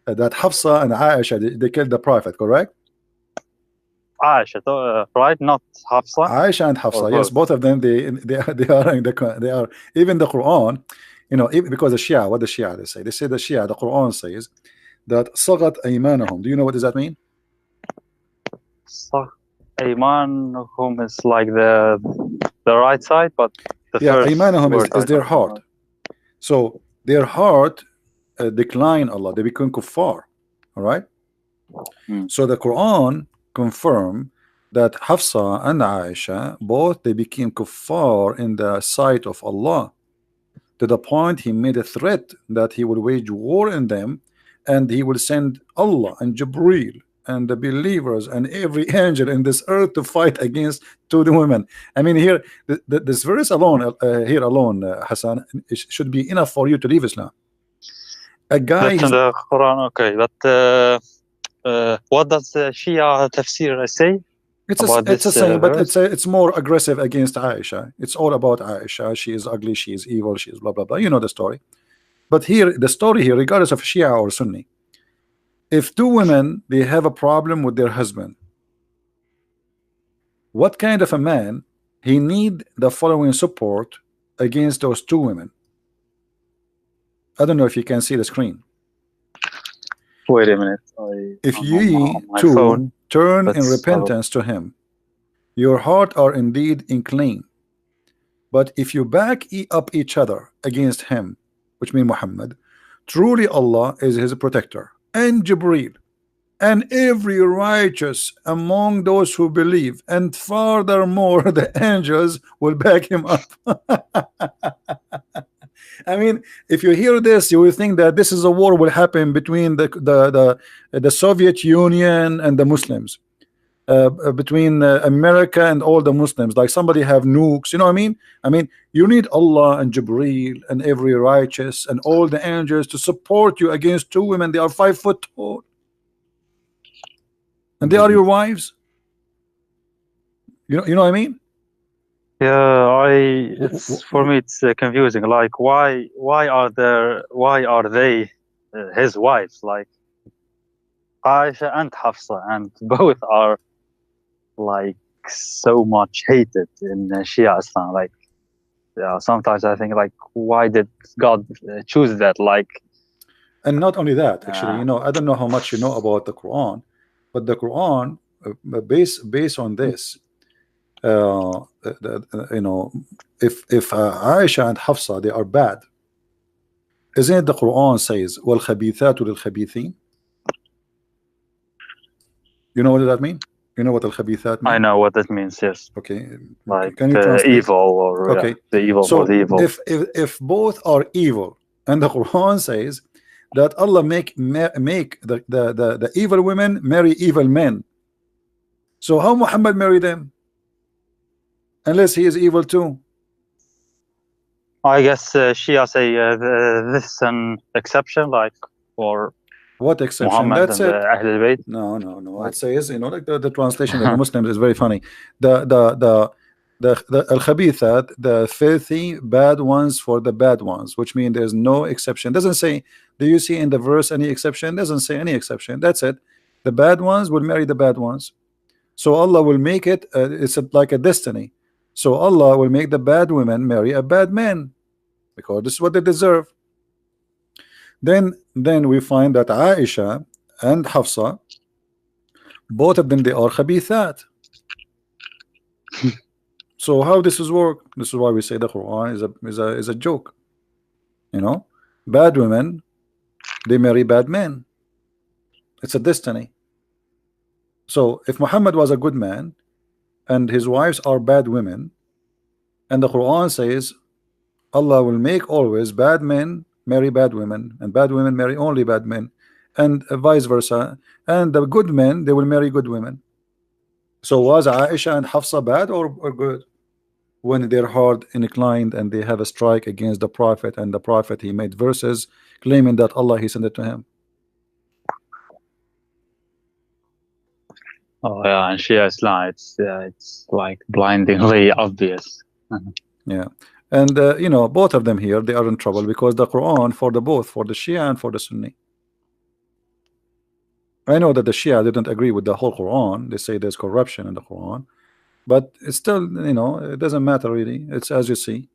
that Hafsa and Aisha they killed the Prophet, correct? Aisha, right? Not Hafsa. Aisha and Hafsa, yes, both of them. They are even the Quran. You know, because the Shia, what the Shia they say? They say the Shia, the Quran says that sagat aymanahum. Do you know what does that mean? Aymanahum is like the right side, but the first aymanahum is their heart. So their heart decline Allah. They become kuffar. All right. So the Quran confirm that Hafsa and Aisha both they became kuffar in the sight of Allah, to the point he made a threat that he will wage war in them, and he will send Allah and Jibreel and the believers and every angel in this earth to fight against two women. I mean, here this verse alone, Hassan, should be enough for you to leave Islam. A guy that's in the Quran, okay, but what does the Shia tafsir say? It's the same, but it's more aggressive against Aisha. It's all about Aisha. She is ugly, she is evil, she is blah blah blah. You know the story. But here, the story here, regardless of Shia or Sunni, if two women they have a problem with their husband, what kind of a man he need the following support against those two women? I don't know if you can see the screen. Wait a minute. If ye two turn in repentance to him, your heart are indeed inclined. But if you back up each other against him, which means Muhammad, truly Allah is his protector, and Jibreel, and every righteous among those who believe, and furthermore the angels will back him up. I mean, if you hear this, you will think that this is a war will happen between the Soviet Union and the Muslims, between America and all the Muslims. Like somebody have nukes, you know what I mean? I mean, you need Allah and Jibreel and every righteous and all the angels to support you against two women. They are 5 foot tall, and they are your wives. You know what I mean? Yeah, it's for me it's confusing. Like why are they his wives? Like Aisha and Hafsa, and both are like so much hated in Shia Islam. Like yeah, sometimes I think like why did God choose that? Like, and not only that, actually, you know, I don't know how much you know about the Quran, but the Quran based on this. You know, if Aisha and Hafsa they are bad, isn't it the Quran says wal khabithatu lil khabithin? You know what does that mean? You know what al khabithat mean? I know what that means, yes. Okay, like can you translate? Evil or okay, the evil so for the evil. If both are evil, and the Quran says that Allah make the evil women marry evil men, so how Muhammad marry them? Unless he is evil too. I guess Shia say this is an exception, like for what exception? Muhammad That's and it. Ahlul Bayt. No. It says, you know, like the translation of the Muslims is very funny. The the al-khabithat, the filthy bad ones for the bad ones, which means there's no exception. Doesn't say, do you see in the verse any exception? Doesn't say any exception. That's it. The bad ones will marry the bad ones. So Allah will make it, like a destiny. So Allah will make the bad women marry a bad man, because this is what they deserve. Then we find that Aisha and Hafsa, both of them, they are khabithat. So how this is work? This is why we say the Quran is a joke. You know, bad women, they marry bad men. It's a destiny. So if Muhammad was a good man and his wives are bad women, and the Quran says Allah will make always bad men marry bad women, and bad women marry only bad men, and vice versa, and the good men, they will marry good women. So was Aisha and Hafsa bad or good? When they're hard inclined and they have a strike against the Prophet, and the Prophet, he made verses claiming that Allah, he sent it to him. Oh yeah, and Shia Islam, it's like blindingly obvious. Yeah, and you know, both of them here, they are in trouble because the Quran, for the both, for the Shia and for the Sunni. I know that the Shia didn't agree with the whole Quran. They say there's corruption in the Quran, but it's still, you know, it doesn't matter really. It's as you see.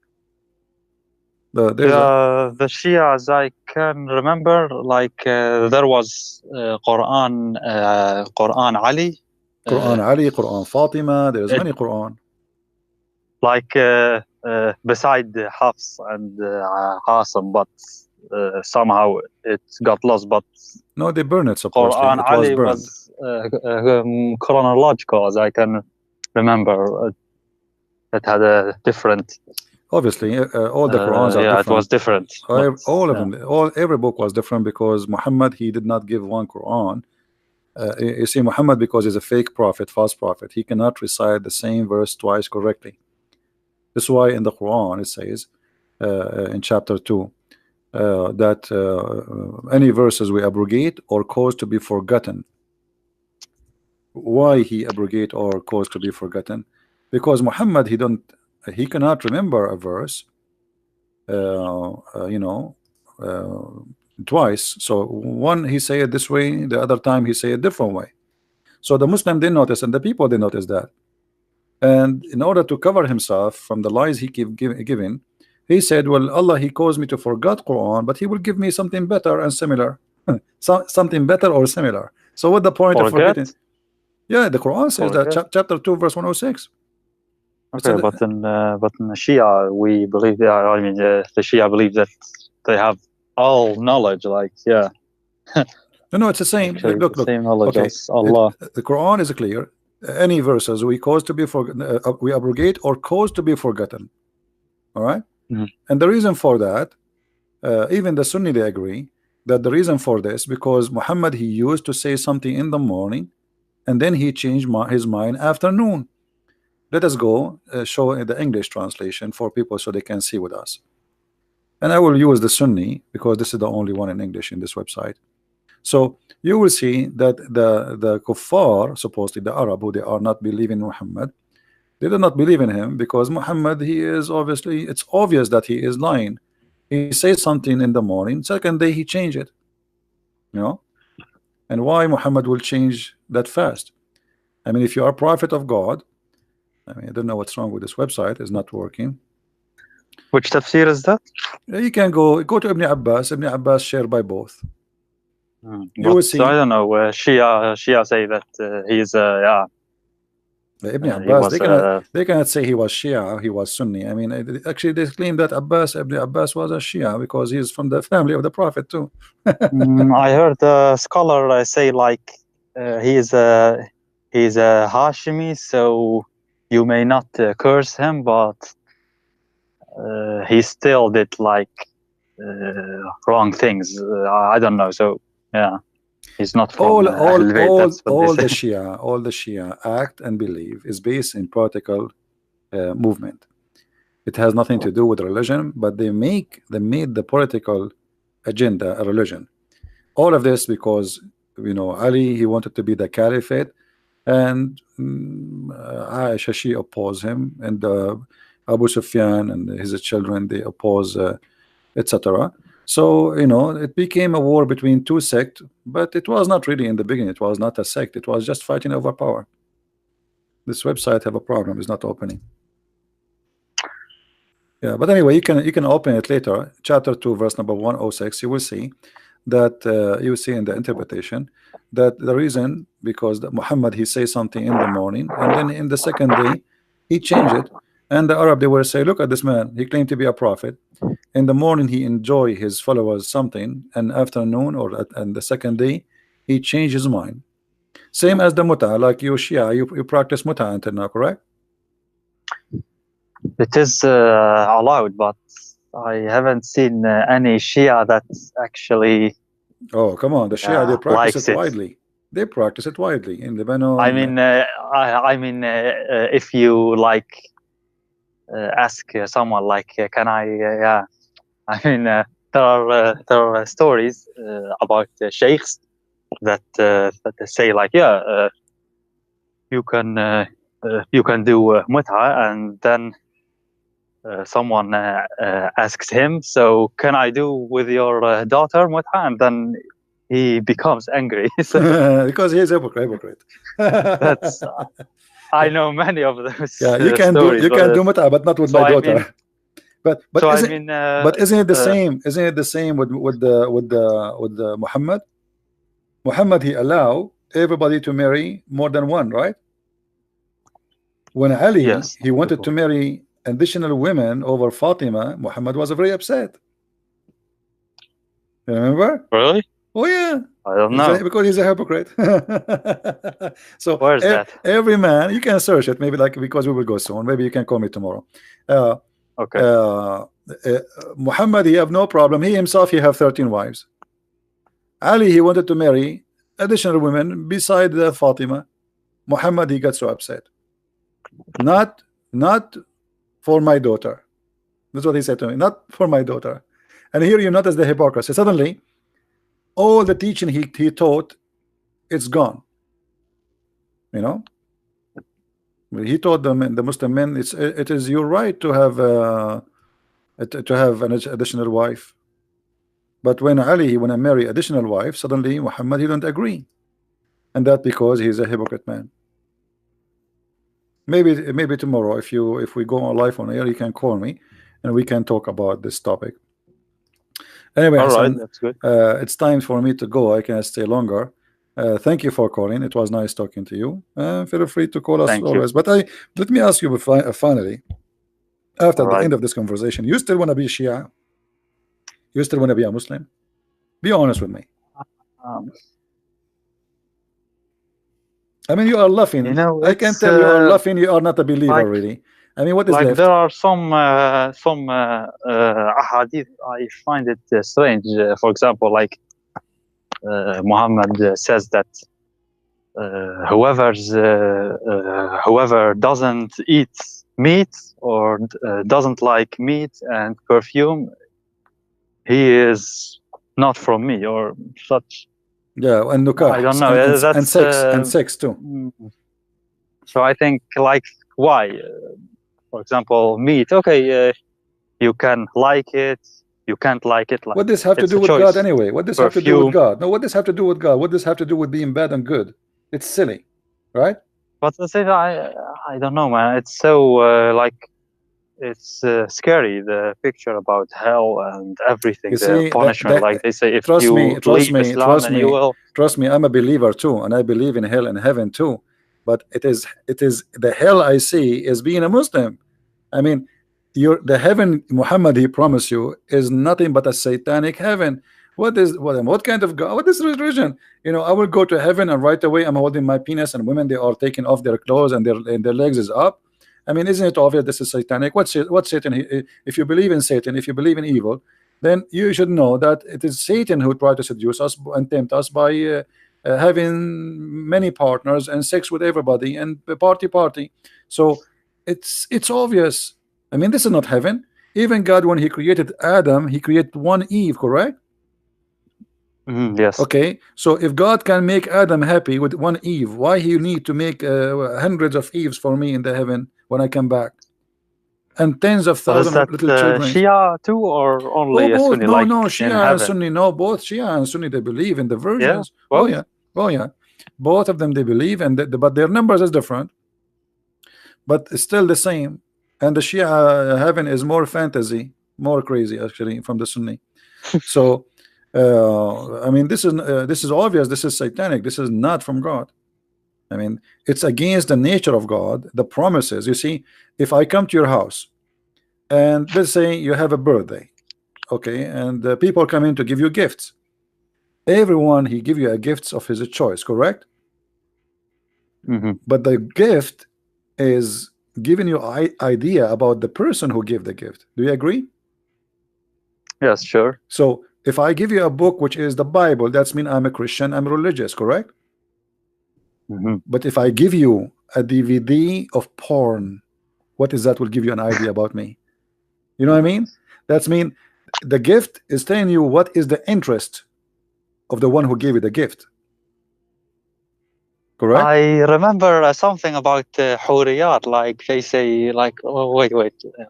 The Shias, I can remember, like there was Quran Ali, Quran Ali, Quran Fatima. There's many Quran. Like beside Hafs and Qasim, but somehow it got lost. But no, they burned it supposedly. Quran it Ali was burned. Was chronological, as I can remember. It had a different. Obviously, all the Qurans are different. It was different. All of them, every book was different because Muhammad, he did not give one Quran. You see, Muhammad, because he's a fake prophet, false prophet, he cannot recite the same verse twice correctly. This is why in the Quran it says in chapter 2 that any verses we abrogate or cause to be forgotten. Why he abrogate or cause to be forgotten? Because Muhammad, he cannot remember a verse you know, twice. So one he say it this way, the other time he say a different way. So the Muslim didn't notice, and the people didn't notice that. And in order to cover himself from the lies he keep giving, he said, well, Allah, he caused me to forget Quran, but he will give me something better and similar. Something better or similar. So what the point of forgetting? Yeah, the Quran says that, chapter 2 verse 106. Okay, but in the Shia, we believe they are. I mean, the Shia believe that they have all knowledge. Like, yeah. No, it's the same. Actually, look. Same knowledge as Allah. The Quran is clear. Any verses we cause to be we abrogate or cause to be forgotten. All right. And the reason for that, even the Sunni, they agree that the reason for this, because Muhammad, he used to say something in the morning, and then he changed his mind afternoon. Let us go show the English translation for people so they can see with us. And I will use the Sunni because this is the only one in English in this website. So you will see that the kuffar, supposedly the Arab, who they are not believing Muhammad, they do not believe in him because Muhammad, he is obviously, it's obvious that he is lying. He says something in the morning, second day he change it, you know. And why Muhammad will change that fast? I mean, if you are a prophet of God, I mean, I don't know what's wrong with this website, it's not working. Which tafsir is that? You can go to Ibn Abbas. Ibn Abbas shared by both. You will see. I don't know. Shia say that he's yeah. Ibn Abbas, they cannot say he was Shia, he was Sunni. I mean, actually, they claim that Ibn Abbas was a Shia because he's from the family of the Prophet too. I heard a scholar say like he's a Hashimi, so you may not curse him, but he still did like wrong things. I don't know. So yeah. He's not from all the Shia act and believe is based in political movement. It has nothing to do with religion, but they made the political agenda a religion. All of this because, you know, Ali, he wanted to be the caliphate, and Aisha, she oppose him, and Abu Sufyan and his children, they oppose, etc. So it became a war between two sects, but it was not really in the beginning. It was not a sect. It was just fighting over power. This website have a problem. It's not opening. Yeah, but anyway, you can open it later. Chapter 2, verse number 106. You will see that you will see in the interpretation that the reason, because Muhammad, he say something in the morning, and then in the second day he changed it, and the Arab, they will say, look at this man, he claimed to be a prophet. In the morning he enjoy his followers something, and afternoon and the second day he changed his mind. Same as the muta, like you Shia, you practice muta until now, correct? It is allowed, but I haven't seen any Shia that actually. Oh, come on, the Shia, they practice it it. widely. They practice it widely in Lebanon. I mean, if you like ask someone like, can I? Yeah, I mean, there are stories about sheikhs that they say like, yeah, you can do mut'a, and then someone asks him, so can I do with your daughter mut'a? And then he becomes angry. Because he is a hypocrite. That's I know many of those. Yeah, you can stories, do mut'a, but not with my daughter. I mean, but isn't it the same? Isn't it the same with the Muhammad? Muhammad, he allow everybody to marry more than one, right? When Ali, yes, he wanted to marry additional women over Fatima, Muhammad was very upset. You remember? Really? Oh yeah. I don't know. Because he's a hypocrite. So where's that? Every man, you can search it, maybe, like, because we will go soon. Maybe you can call me tomorrow. Okay. Muhammad, he have no problem. He himself, he have 13 wives. Ali, he wanted to marry additional women beside Fatima. Muhammad, he got so upset. Not for my daughter. That's what he said to me. Not for my daughter. And here you notice the hypocrisy. Suddenly, all the teaching he taught, it's gone. He taught them, the Muslim men, it is your right to have an additional wife. But when Ali, he want to marry additional wife, suddenly Muhammad, he don't agree, and that because he's a hypocrite man. Maybe tomorrow, if we go on live on air, you can call me and we can talk about this topic. Anyway, all Hassan, right, that's good. It's time for me to go. I can stay longer. Thank you for calling. It was nice talking to you. Feel free to call us always. But let me ask you finally, after the end of this conversation, you still want to be Shia? You still want to be a Muslim? Be honest with me. I mean, you are laughing. I can tell you are laughing. You are not a believer, really. I mean, what is left? There are some ahadith. I find it strange. For example, like Muhammad says that whoever doesn't eat meat or doesn't like meat and perfume, he is not from me, or such. Yeah, and nukah. I don't know. And sex too. So I think, like, why? For example, meat. Okay, you can like it. You can't like it. Like, what does this have to do with God anyway? What does this have to do with God? No, what does this have to do with God? What does this have to do with being bad and good? It's silly, right? But I don't know, man. It's so it's scary, the picture about hell and everything. The punishment, like they say, if you leave Islam, then you will. Trust me, I'm a believer too, and I believe in hell and heaven too. But it is the hell I see is being a Muslim. I mean, the heaven Muhammad, he promised you, is nothing but a satanic heaven. What kind of God? What is religion? I will go to heaven and right away I'm holding my penis, and women, they are taking off their clothes and their legs is up. I mean, isn't it obvious this is satanic? What's Satan? If you believe in Satan, if you believe in evil, then you should know that it is Satan who tried to seduce us and tempt us by having many partners and sex with everybody and party. So it's obvious. I mean, this is not heaven. Even God, when he created Adam, he created one Eve, correct? Yes. Okay, so if God can make Adam happy with one Eve, why he need to make hundreds of Eves for me in the heaven when I come back, and tens of So is thousands that of little children? Shia too, or Oh, only a both. Sunni, No, like no, in Shia and heaven? Sunni. No, both Shia and Sunni, they believe in the Yeah, virgins. Oh both. yeah, oh yeah, both of them they believe, and but their numbers is different, but it's still the same. And the Shia heaven is more fantasy, more crazy actually from the Sunni. So I mean, this is obvious. This is satanic. This is not from God. I mean, it's against the nature of God, the promises. You see, if I come to your house and let's say you have a birthday, okay, and people come in to give you gifts. Everyone he give you a gifts of his choice, correct? But the gift is giving you idea about the person who gave the gift. Do you agree? Yes, sure. So if I give you a book which is the Bible, that's mean I'm a Christian, I'm religious, correct? But if I give you a DVD of porn, what is that will give you an idea about me? You know what I mean? That's mean the gift is telling you what is the interest of the one who gave you the gift. Correct? I remember something about huriyat, like they say, like, oh, wait,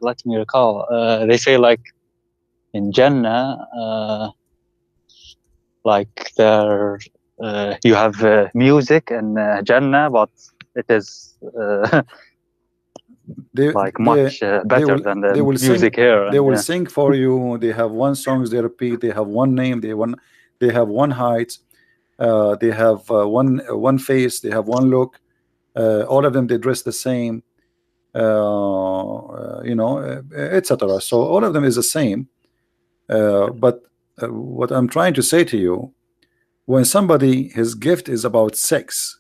let me recall. They say, like, in Jannah, like there, you have music in Jannah, but it is like much better than the music here. They will sing for you. They have one songs they repeat. They have one name. They have one height. They have one face. They have one look. All of them they dress the same. You know, etc. So all of them is the same. But what I'm trying to say to you, when somebody his gift is about sex,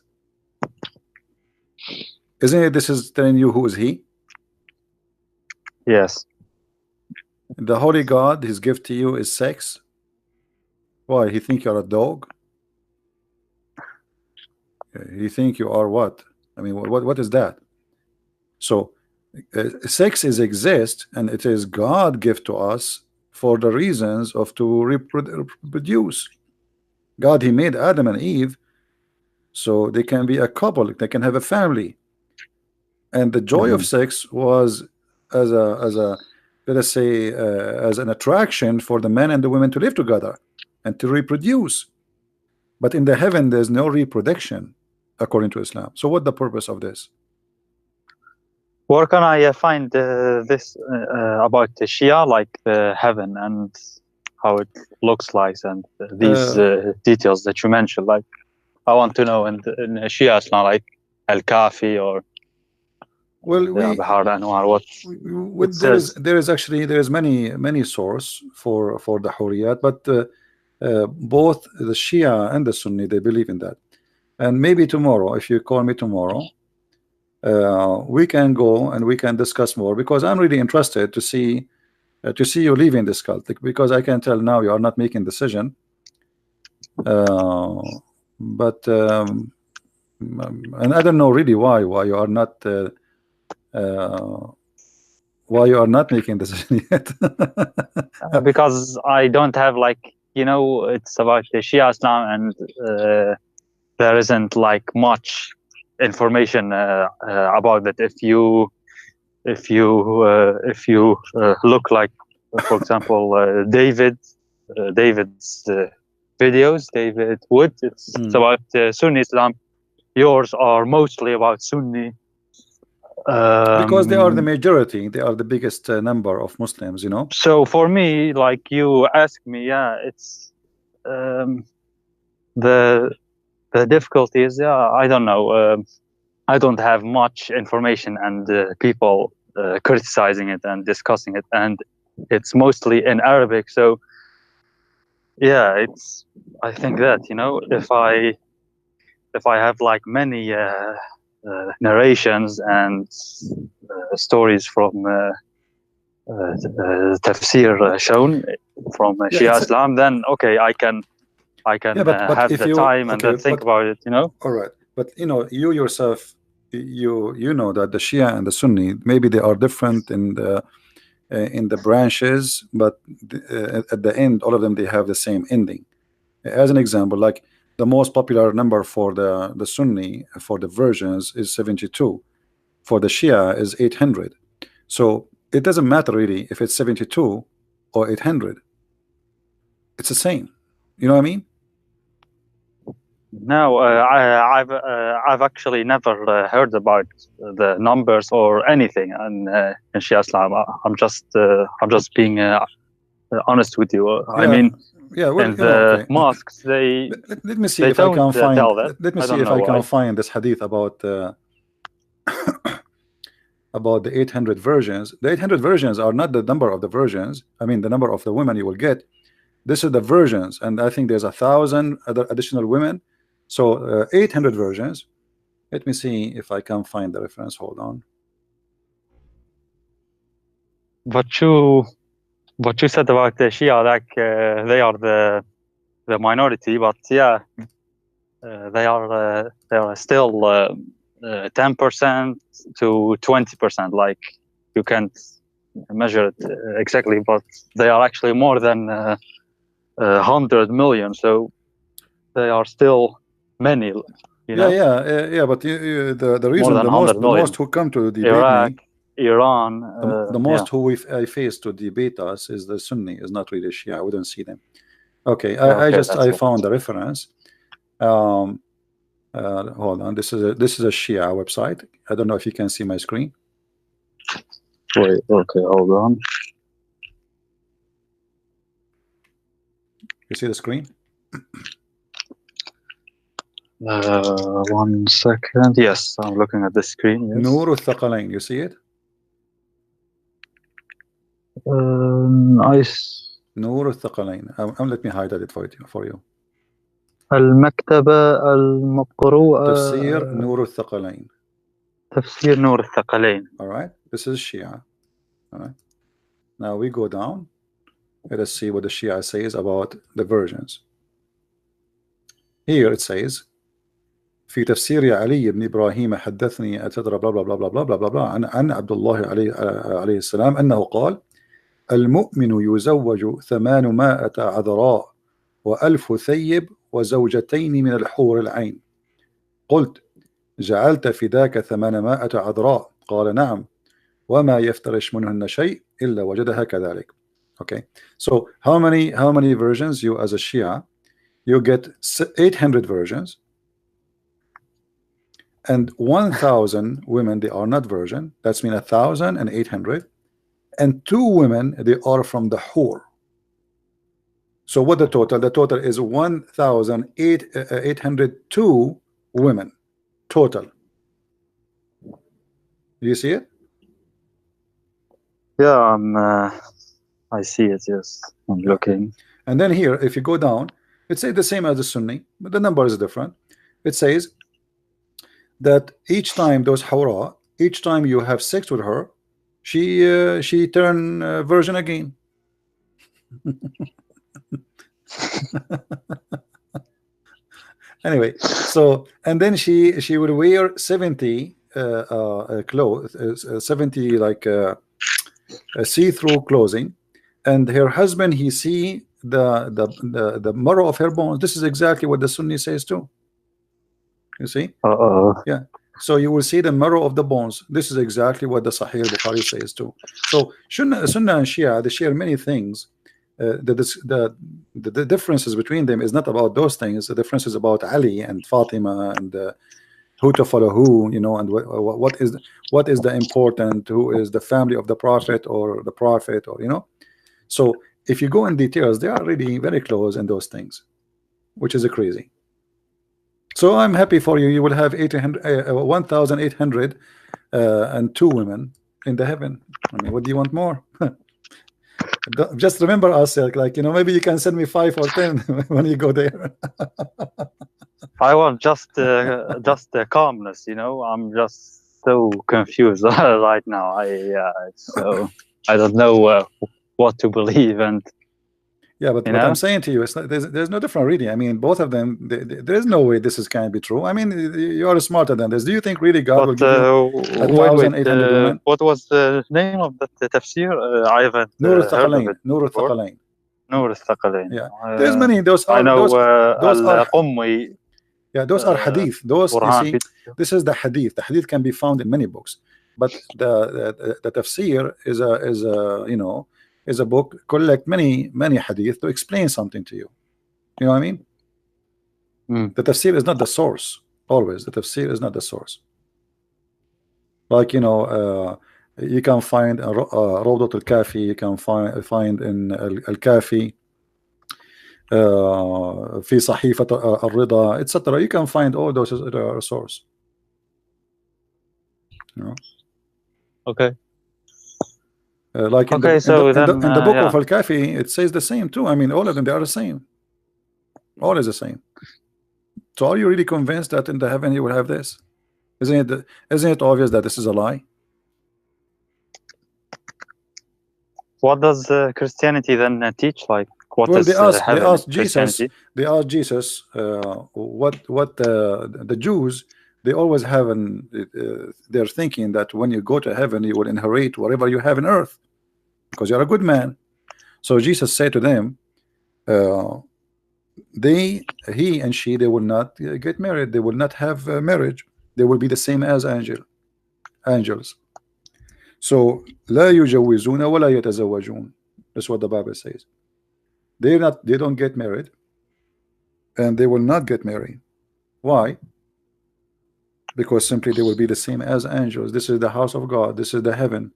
isn't it? This is telling you who is he? Yes. The holy God, his gift to you is sex. Why? He think you're a dog? He think you are what? I mean, what is that? So sex is exist, and it is God gift to us for the reasons of to reproduce. God, he made Adam and Eve so they can be a couple, they can have a family, and the joy of sex was as a let us say as an attraction for the men and the women to live together and to reproduce. But in the heaven there's no reproduction according to Islam. So what the purpose of this? Where can I find this about the Shia, like the heaven and how it looks like, and these details that you mentioned? Like, I want to know in Shia Islam, like Al Kafi or Bahar Anwar, what there is actually many source for the Hurriyat, but both the Shia and the Sunni they believe in that. And maybe tomorrow, if you call me tomorrow, we can go and we can discuss more, because I'm really interested to see you leaving this cult, because I can tell now you are not making decision. But and I don't know really why you are not making decision yet. Because I don't have, like, you know, it's about the Shia Islam, and there isn't like much information about it. If you look, like, for example, David's videos, David Wood, it's about Sunni Islam. Yours are mostly about Sunni. Because they are the majority, they are the biggest number of Muslims, you know. So for me, like you asked me, yeah, it's the difficulty is, I don't know. I don't have much information, and people criticizing it and discussing it, and it's mostly in Arabic. So yeah, it's, I think that, you know, if I have like many narrations and stories from tafsir shown from Shia Islam, then okay, I can have the time and think about it, you know. All right, but you know, you yourself, you know that the Shia and the Sunni, maybe they are different in the branches, but at the end all of them they have the same ending. As an example, like the most popular number for the Sunni for the versions is 72. For the Shia is 800. So it doesn't matter really if it's 72 or 800. It's the same. You know what I mean? No, I've actually never heard about the numbers or anything in Shia Islam. I'm just being honest with you. I mean, yeah, well, in the okay. mosques, they let me see they if I can don't find. tell that. Let me I see don't if I know can why. find this hadith about about the 800 versions. The 800 versions are not the number of the versions. I mean, the number of the women you will get. This is the versions, and I think there's 1,000 other additional women. So 800 versions. Let me see if I can find the reference. Hold on. What you said about the Shia, like they are the minority, but yeah, they are still 10% to 20%. Like you can't measure it exactly, but they are actually more than 100 million. So they are still many. You know? Yeah. But the reason than the 100 million. most who come to debate Iraq, me, Iran, the most who I face to debate us is the Sunni, is not really Shia. I wouldn't see them. Okay, I found the reference. Hold on. This is a Shia website. I don't know if you can see my screen. Wait, okay, hold on. You see the screen? 1 second. Yes, I'm looking at the screen. Yes. Nur al-Thaqalain. You see it? Nice. Nur al-Thaqalain. Let me highlight it for you. المكتبة المقروءة. تفسير نور الثقلين. تفسير نور الثقلين. All right. This is Shia. All right. Now we go down. Let us see what the Shia says about the versions. Here it says في تفسير علي بن إبراهيم حدثني أتدرى بلا بلا بلا بلا بلا بلا بلا عن عبد الله عليه السلام أنه قال المؤمن يزوج 800 عذراء و1000 ثيب وزوجتين من الحور العين. قلت جعلت فداك 800 عذراء؟ قال نعم وما يفترش منهن شيء إلا وجدها كذلك. Okay, so how many versions you as a Shia? You get 800 versions, and 1,000 women they are not virgin. That's mean 1,800, and 2 women they are from the Hur. So what the total? The total is 1,802 women total. You see it? Yeah, I see it. Yes, I'm looking. And then here, if you go down, it says the same as the Sunni, but the number is different. It says that each time those Hawra, each time you have sex with her, she turn virgin again. Anyway, so and then she would wear 70 clothes, 70 like see-through clothing, and her husband he see the marrow of her bones. This is exactly what the Sunni says too. You see? Yeah. So you will see the marrow of the bones. This is exactly what the Sahih Bukhari says too. So Sunnah and Shia, they share many things. The differences between them is not about those things. The difference is about Ali and Fatima and who to follow who, you know, and what is the important, who is the family of the Prophet or the Prophet, or you know. So if you go in details, they are really very close in those things, which is crazy. So I'm happy for you. You will have 1,800 and 2 women in the heaven. I mean, what do you want more? Just remember us, like you know, maybe you can send me 5 or 10 when you go there. I want just calmness, you know. I'm just so confused right now. So I don't know what to believe, and yeah, but what I'm saying to you is there's no different reading. I mean, both of them. There is no way this can be true. I mean, you are smarter than this. Do you think really God will give you 1,800 women? What was the name of the tafsir? I haven't Nur heard of it. Nur al-Thaqalain. نور الثقلين. Yeah, there's many. Those I are know those are القمي. yeah, those are hadith. Those you Burhan see, this is the hadith. The hadith can be found in many books, but the tafsir is a you know, is a book collect many hadith to explain something to you. You know what I mean? The tafsir is not the source. Always, the tafsir is not the source. Like, you know, you can find Rawdat al-Kafi, you can find in al-Kafi, في صحيفة الرضا, etc. You can find all those sources. You know? Okay. Like in the book of al-Kafi, it says the same too. I mean, all of them, they are the same. All is the same. So are you really convinced that in the heaven you will have this? Isn't it obvious that this is a lie? What does Christianity then teach? Like, what well, is they asked Jesus. They asked Jesus what the Jews, they always have they're thinking that when you go to heaven you will inherit whatever you have in earth because you're a good man. So Jesus said to them, he and she, they will not get married, they will not have marriage, they will be the same as angels. So لا يجوزون ولا يتزوجون. That's what the Bible says. They don't get married and they will not get married. Why? Because simply they will be the same as angels. This is the house of God, this is the heaven.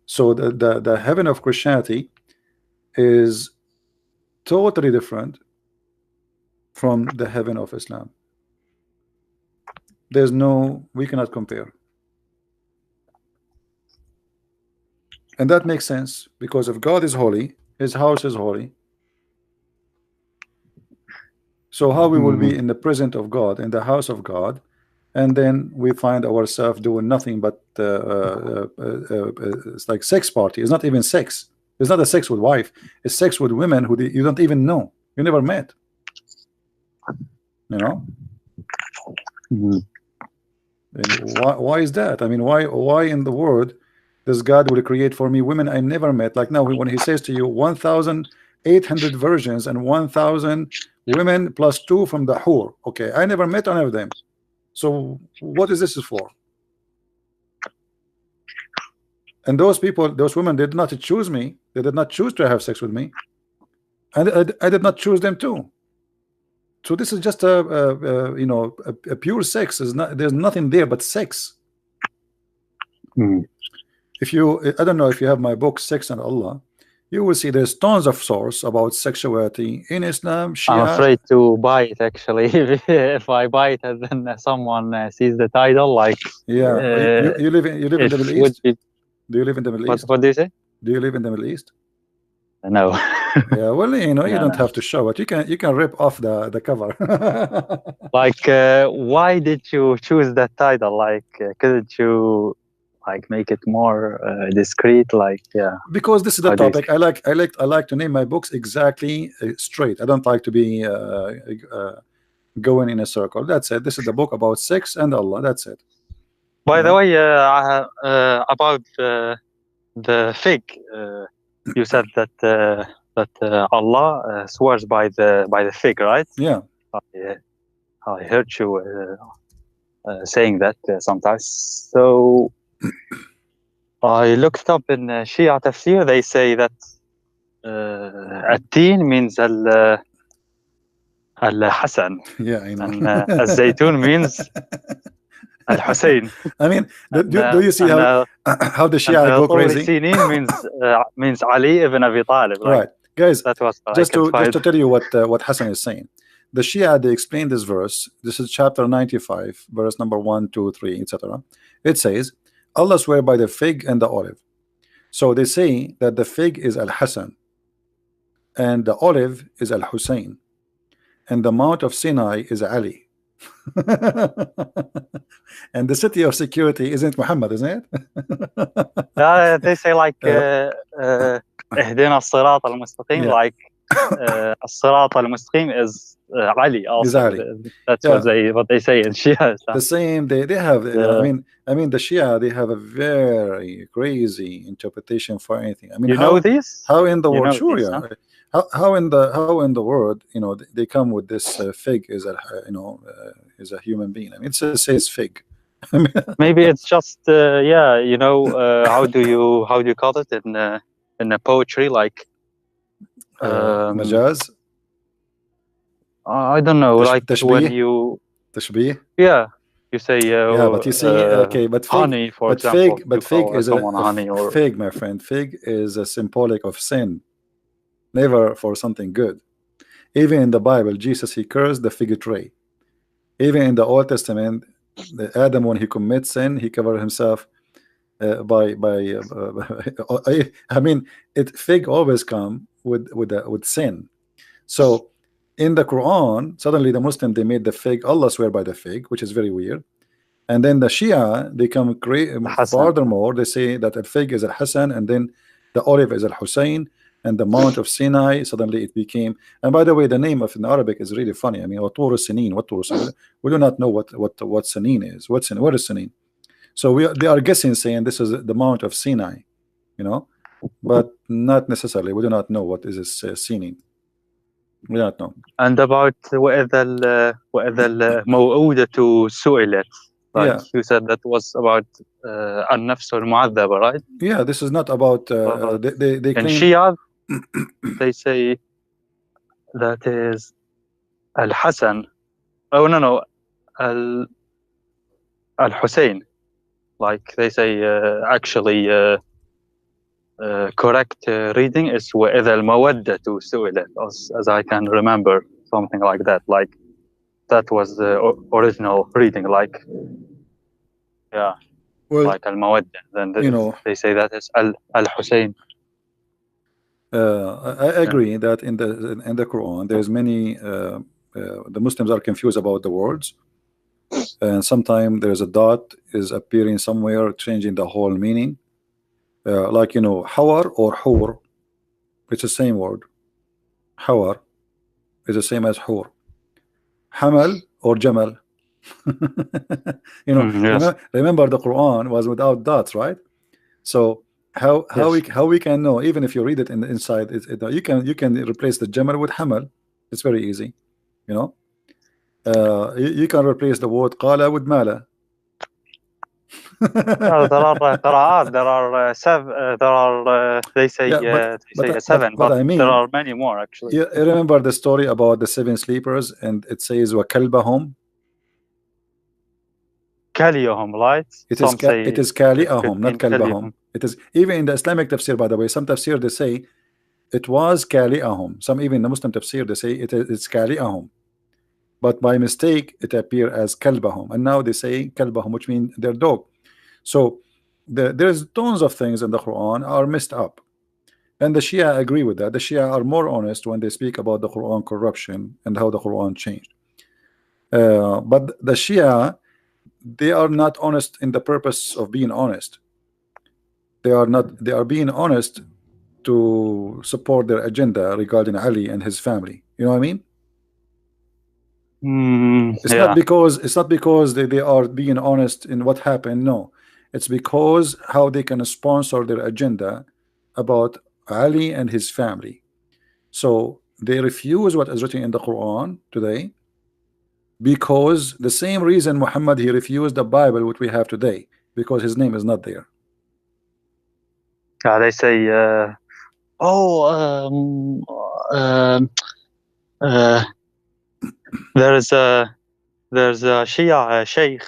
So the heaven of Christianity is totally different from the heaven of Islam. We cannot compare. And that makes sense because if God is holy, his house is holy. So how we will be in the presence of God, in the house of God, and then we find ourselves doing nothing but it's like sex party. It's not even sex. It's not a sex with wife. It's sex with women who you don't even know. You never met. You know? And why is that? I mean, why in the world does God will create for me women I never met? Like now when he says to you 1,800 virgins and 1,000 women plus 2 from the Hur. Okay, I never met any of them. So what is this for? And those people, those women did not choose me. They did not choose to have sex with me. And I did not choose them too. So this is just you know, a pure sex. There's nothing there but sex. If you, I don't know if you have my book Sex and Allah, you will see there's tons of source about sexuality in Islam, Shia. I'm afraid to buy it actually. If I buy it and then someone sees the title, like you live in the Middle East. Do you live in the Middle East? What do you say? Do you live in the Middle East? No. Yeah, well, you know, you don't have to show it. You can rip off the cover. Like, why did you choose that title? Like, couldn't you like make it more discreet? Like, yeah. Because this is the topic. I like to name my books exactly straight. I don't like to be going in a circle. That's it. This is the book about sex and Allah. That's it. By the way, about the fig, you said that Allah swears by the fig, right? Yeah. I heard you saying that sometimes. So I looked up in Shia tafsir. They say that التين means al-Hasan. Yeah, I know. And al-Zaytun means al-Hussein. I mean, do you see how the Shia go crazy? means Ali ibn Abi Talib. Like, right, guys. That was just to tell you what Hassan is saying. The Shia, they explain this verse. This is chapter 95, verse number 1, 2, 3, etc. It says, Allah swear by the fig and the olive. So they say that the fig is Al-Hasan and the olive is Al-Hussein and the Mount of Sinai is Ali. And the city of security isn't Muhammad, isn't it? They say like اهدنا الصراط المستقيم, like الصراط المستقيم is Ali also. Ali. That's what they say in Shia. The same. They have. I mean, the Shia, they have a very crazy interpretation for anything. I mean, you know this? How in the world? Sure, this, yeah. Huh? How in the world, you know, they come with this fig is a is a human being. I mean, it says fig. Maybe it's just yeah, you know, how do you call it in a poetry, like Majaz. I don't know, like when you Tashbih. Yeah, you say yeah, but you see, okay, but fig, honey, for example, but fig is honey, or fig, my friend. Fig is a symbolic of sin, never for something good. Even in the Bible, Jesus, he cursed the fig tree. Even in the Old Testament, Adam, when he commits sin, he covered himself by I mean, fig always come with sin. So in the Quran, suddenly the Muslim, they made the fig, Allah swear by the fig, which is very weird. And then the Shia, they come furthermore, they say that a fig is al-Hasan, and then the olive is al-Hussein, and the Mount of Sinai, suddenly it became. And by the way, the name of in Arabic is really funny. I mean, what Sinin? We do not know what Sinin is. What is Sinin? So they are guessing, saying this is the Mount of Sinai, you know, but not necessarily. We do not know what is this Sinin. We don't know. And about وإذا الموءودة سئلت, like you said, that was about النفس المعذبة, right? Yeah, this is not about they in Shia. They say that is al-Hasan. Oh no, al-Hussein. Like they say, actually correct reading is وإذا المودة سئلت, as I can remember, something like that. Like that was the original reading. Like yeah, well, like al-Mawadda. Then they say that is al-Hussein. I agree that in the Quran there's many the Muslims are confused about the words, and sometimes there's a dot is appearing somewhere, changing the whole meaning. Like, you know, Hawar or Hur, it's the same word. Hawar is the same as Hur. Hamal or Jamal. You know, yes. Remember the Quran was without dots, right? So how we can know, even if you read it in the inside, you can replace the Jamal with Hamal. It's very easy, you know. You can replace the word Qala with Mala. There are qira'at, there are they say seven, but I mean, there are many more actually. You remember the story about the 7 sleepers, and it says وَكَلْبَهُمْ كَلِيَهُمْ, right? It is كَلِيَهُمْ, not كَلْبَهُمْ. It is even in the Islamic tafsir, by the way. Some tafsir they say it was كَلِيَهُمْ. Some even the Muslim tafsir they say it's كَلِيَهُمْ, but by mistake it appeared as كَلْبَهُمْ, and now they say كَلْبَهُمْ, which means their dog. So there's tons of things in the Quran are messed up, and the Shia agree with that. The Shia are more honest when they speak about the Quran corruption and how the Quran changed. But the Shia, they are not honest in the purpose of being honest. They are being honest to support their agenda regarding Ali and his family. You know what I mean? It's not because they are being honest in what happened. No, it's because how they can sponsor their agenda about Ali and his family. So they refuse what is written in the Quran today, because the same reason Muhammad, he refused the Bible which we have today, because his name is not there. They say there's a Shia sheikh,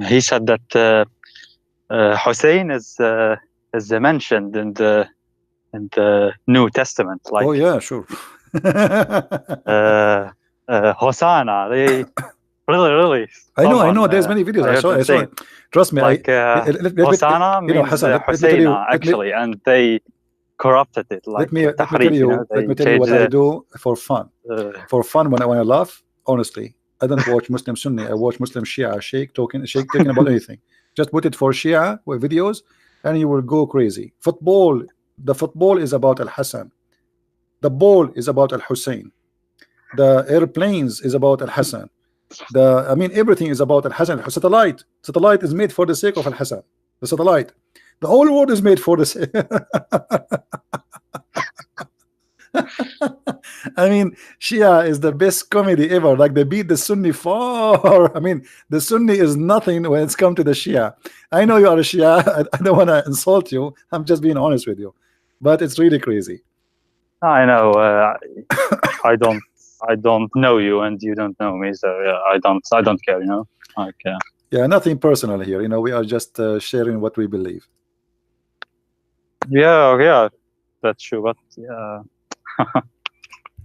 he said that Hussein is mentioned in the New Testament. Like, oh yeah, sure. Hosanna, they really. I know. There's many videos. I saw it. Trust me. Like Hosanna means Hussein, actually, and they corrupted it. Like, let me tell you what I do for fun. For fun, when I laugh, honestly, I don't watch Muslim Sunni. I watch Muslim Shia sheikh talking about anything. Just put it for Shia with videos, and you will go crazy. The football is about Al-Hassan. The ball is about Al-Hussein. The airplanes is about Al-Hassan. I mean, everything is about Al-Hassan. Satellite is made for the sake of Al-Hassan. The satellite, the whole world is made for the sake. I mean, Shia is the best comedy ever. Like, they beat the Sunni far. I mean, the Sunni is nothing when it's come to the Shia. I know you are a Shia. I don't want to insult you. I'm just being honest with you, but it's really crazy. I know. I don't know you, and you don't know me, so I don't care. You know, like. Yeah, nothing personal here. You know, we are just sharing what we believe. Yeah, that's true. But yeah.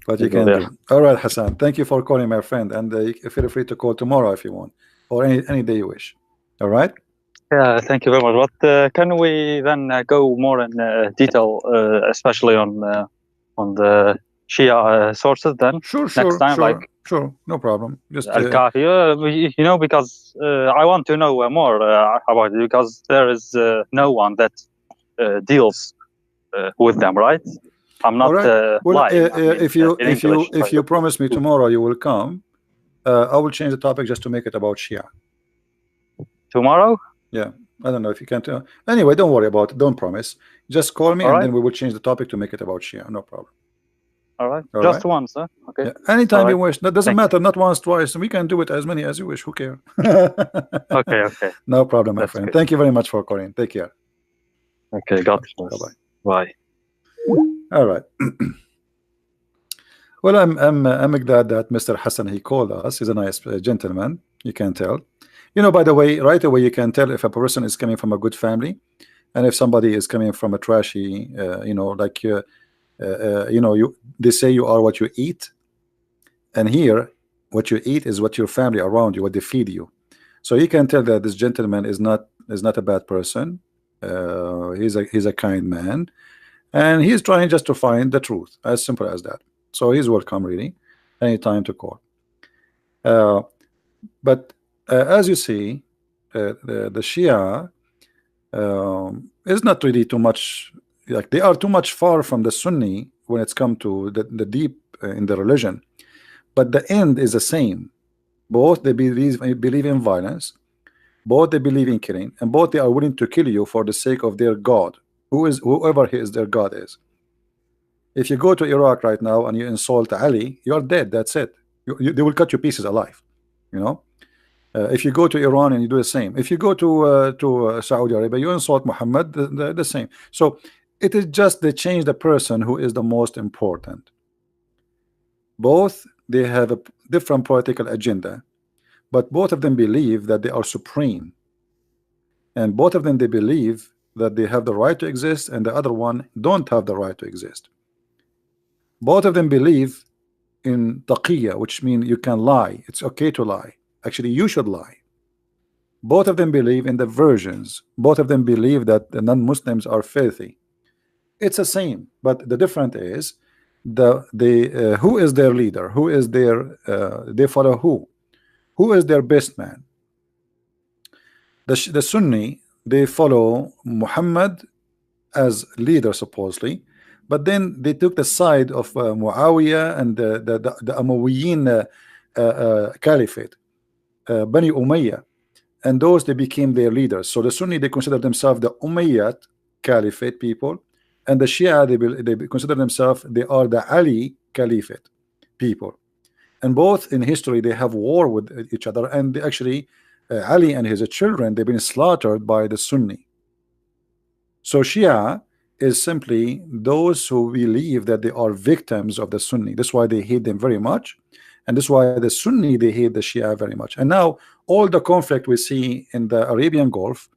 What you can do. All right, Hassan. Thank you for calling, my friend, and feel free to call tomorrow if you want, or any day you wish. All right. Yeah, thank you very much. But can we then go more in detail, especially on the Shia sources then? Sure. Next time, like. Sure, no problem. Just Al-Kafi, you know, because I want to know more about it, because there is no one that deals with them, right? I'm not lying. If you promise me tomorrow you will come, I will change the topic just to make it about Shia. Tomorrow? Yeah, I don't know if you can tell. Anyway, don't worry about it. Don't promise. Just call me, and then we will change the topic to make it about Shia. No problem. All right. Just once, huh? Okay. Yeah. Anytime you wish. That doesn't matter. Not once, twice. We can do it as many as you wish. Who cares? Okay. No problem, my friend. Thank you very much for calling. Take care. Okay. God bless. Bye. All right. Well, I'm glad that Mr. Hassan, he called us. He's a nice gentleman. You can tell. You know, by the way, right away you can tell if a person is coming from a good family, and if somebody is coming from a trashy, you know, like you know, they say you are what you eat, and here what you eat is what your family around you, what they feed you. So you can tell that this gentleman is not a bad person. He's a kind man, and he's trying just to find the truth, as simple as that. So he's welcome, really, anytime to call. But as you see, the Shia is not really too much, like, they are too much far from the Sunni when it's come to the deep in the religion, but the end is the same. Both they believe in violence, both they believe in killing, and both they are willing to kill you for the sake of their God, whoever their God is. If you go to Iraq right now and you insult Ali, you're dead. That's it. They will cut you pieces alive. You know. If you go to Iran and you do the same, if you go to Saudi Arabia, you insult Muhammad, the same. So it is just they change the person who is the most important. Both they have a different political agenda, but both of them believe that they are supreme, and both of them they believe that they have the right to exist, and the other one don't have the right to exist. Both of them believe in taqiyya, which means you can lie. It's okay to lie. Actually, you should lie. Both of them believe in the versions. Both of them believe that the non-Muslims are filthy. It's the same, but the difference is who is their leader? Who is their they follow who? Who is their best man? The Sunni, they follow Muhammad as leader supposedly, but then they took the side of Muawiyah and the Umayyan caliphate. Bani Umayyah, and those they became their leaders. So the Sunni, they consider themselves the Umayyad caliphate people, and the Shia, they consider themselves they are the Ali caliphate people. And both in history they have war with each other, and actually Ali and his children, they've been slaughtered by the Sunni. So Shia is simply those who believe that they are victims of the Sunni. That's why they hate them very much. And this is why the Sunni, they hate the Shia very much. And now all the conflict we see in the Arabian Gulf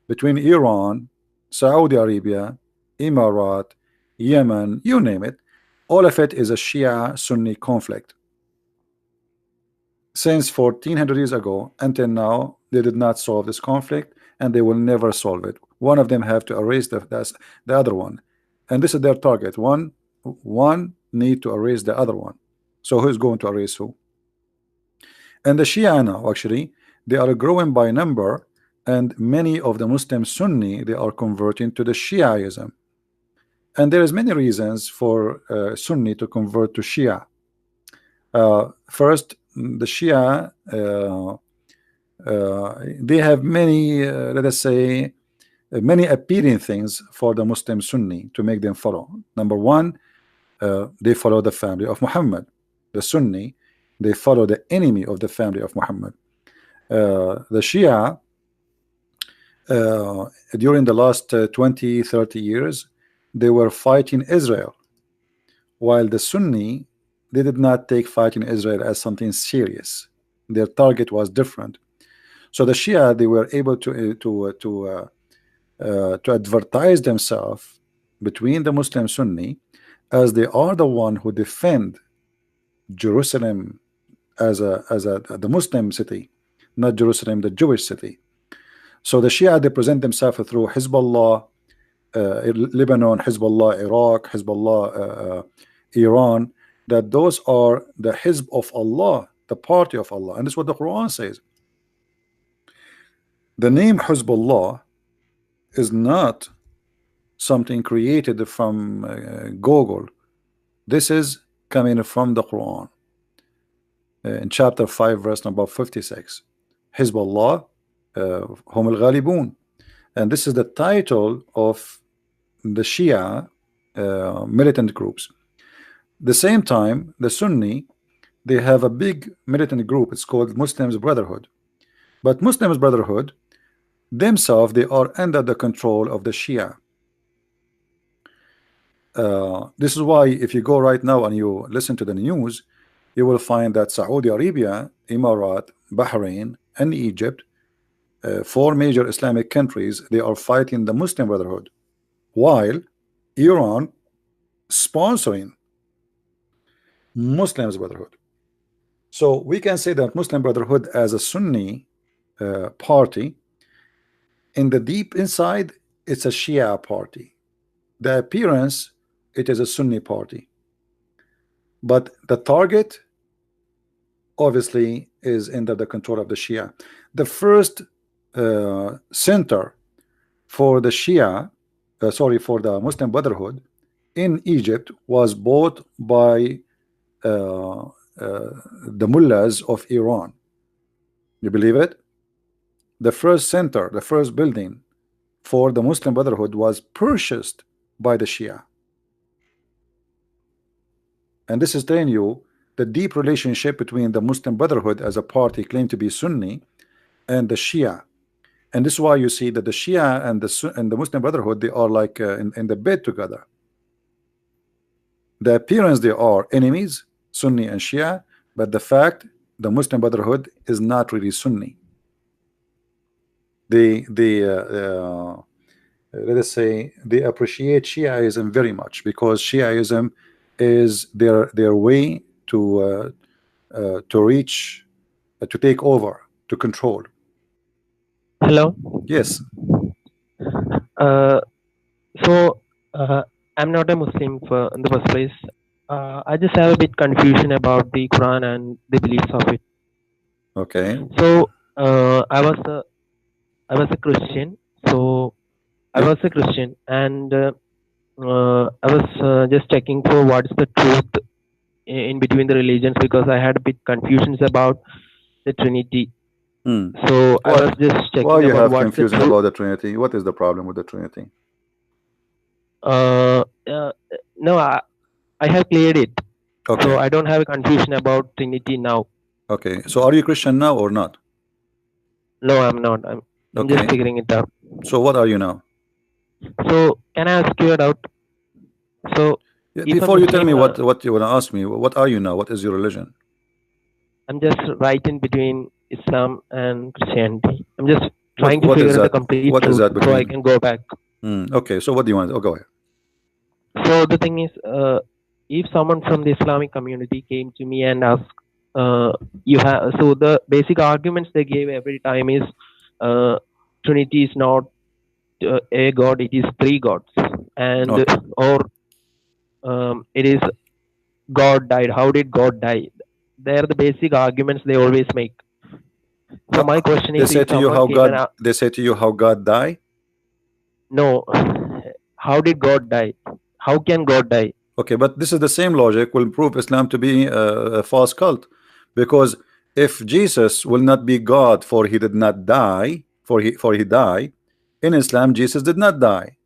between Iran, Saudi Arabia, Emirat, Yemen, you name it, all of it is a Shia-Sunni conflict. Since 1400 years ago until now, they did not solve this conflict, and they will never solve it. One of them have to erase the other one. And this is their target. One need to erase the other one. So who's going to erase who? And the Shia now, actually, they are growing by number, and many of the Muslim Sunni, they are converting to the Shiaism. And there is many reasons for Sunni to convert to Shia. First, the Shia, they have many, let us say, many appealing things for the Muslim Sunni to make them follow. Number one, they follow the family of Muhammad. The Sunni, they follow the enemy of the family of Muhammad. The Shia, during the last 20-30 years, they were fighting Israel, while the Sunni, they did not take fighting Israel as something serious. Their target was different. So the Shia, they were able to advertise themselves between the Muslim Sunni as they are the one who defend Jerusalem as the Muslim city, not Jerusalem, the Jewish city. So the Shia, they present themselves through Hezbollah, Lebanon, Hezbollah, Iraq, Hezbollah, Iran, that those are the Hizb of Allah, the party of Allah. And this is what the Quran says. The name Hezbollah is not something created from Google. This is coming from the Quran. In chapter 5, verse number 56. Hezbollah, hum al-Ghalibun. And this is the title of the Shia militant groups. The same time, the Sunni, they have a big militant group. It's called Muslims Brotherhood. But Muslims Brotherhood themselves, they are under the control of the Shia. This is why if you go right now and you listen to the news, you will find that Saudi Arabia, Emirat, Bahrain, and Egypt, 4 major Islamic countries, they are fighting the Muslim Brotherhood, while Iran sponsoring Muslims Brotherhood. So we can say that Muslim Brotherhood as a Sunni party, in the deep inside, it's a Shia party. The appearance, it is a Sunni party. But the target, obviously, is under the control of the Shia. The first center for the Shia, for the Muslim Brotherhood in Egypt was bought by the mullahs of Iran. You believe it? The first center, the first building for the Muslim Brotherhood was purchased by the Shia. And this is telling you the deep relationship between the Muslim Brotherhood as a party claimed to be Sunni and the Shia. And this is why you see that the Shia and the Muslim Brotherhood, they are like in the bed together. The appearance, they are enemies, Sunni and Shia, but the fact, the Muslim Brotherhood is not really Sunni. They let us say they appreciate Shiaism very much, because Shiaism is their way to reach, to take over, to control. Hello. Yes. I'm not a Muslim in the first place. I just have a bit confusion about the Quran and the beliefs of it. Okay. So I was a Christian. So I was a Christian, and I was just checking for what's the truth in between the religions, because I had a bit confusions about the Trinity. So I was just checking. Why you about have confusion about the Trinity? What is the problem with the Trinity? No, I have cleared it. Okay. So I don't have a confusion about Trinity now. Okay. So are you Christian now or not? No, I'm not. I'm just figuring it out. So what are you now? So can I ask you a doubt? So before you tell me what you want to ask me, what are you now? What is your religion? I'm just right in between Islam and Christianity. I'm just trying to figure the complete truth so I can go back. Okay, so what do you want? Oh, go ahead. So the thing is, if someone from the Islamic community came to me and asked, so the basic arguments they gave every time is Trinity is not a god, it is 3 gods, and or it is God died. How did God die? They're the basic arguments they always make. So my question is, they say to you how God. They say to you how God died. No, how did God die? How can God die? Okay, but this is the same logic will prove Islam to be a false cult, because if Jesus will not be God, for he did not die, for he died in Islam, Jesus did not die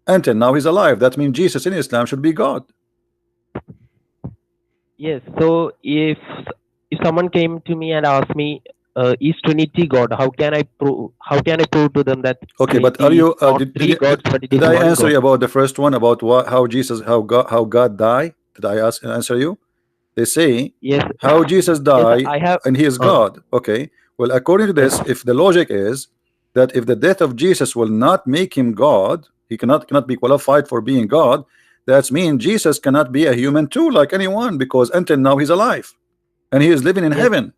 until now he's alive. That means Jesus in Islam should be God. Yes. So if someone came to me and asked me, is Trinity God? How can I prove? How can I prove to them that? Okay, but are Trinity you is not three gods, but it did is I one answer God? you about the first one about how Jesus how God died? Did I answer you? They say Yes. how Jesus Yes, died I have. and he is God. Okay, well, according to this, Yes. if the logic is that if the death of Jesus will not make him God, he cannot be qualified for being God. That means Jesus cannot be a human too, like anyone, because until now he's alive and he is living in Yes. heaven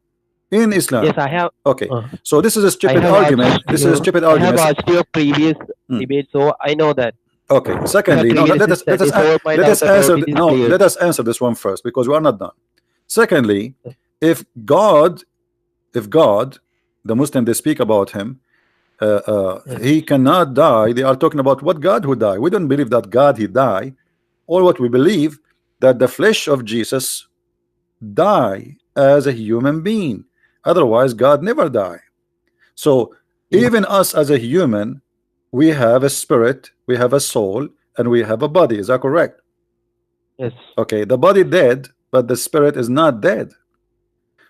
in Islam. Yes, I have. Okay, so this is a I stupid have argument. watched This is a stupid I have argument. watched your previous Hmm. debate, so I know that. Okay. Secondly, no, let us My let us doubt about answer. it is No, clear. let us answer this one first because we are not done. Secondly, if God, the Muslim they speak about him, he cannot die. They are talking about what God who died. We don't believe that God he died, or what we believe that the flesh of Jesus die as a human being. Otherwise, God never die. So Yes. even us as a human, we have a spirit, we have a soul, and we have a body. Is that correct? Yes. Okay, the body dead, but the spirit is not dead.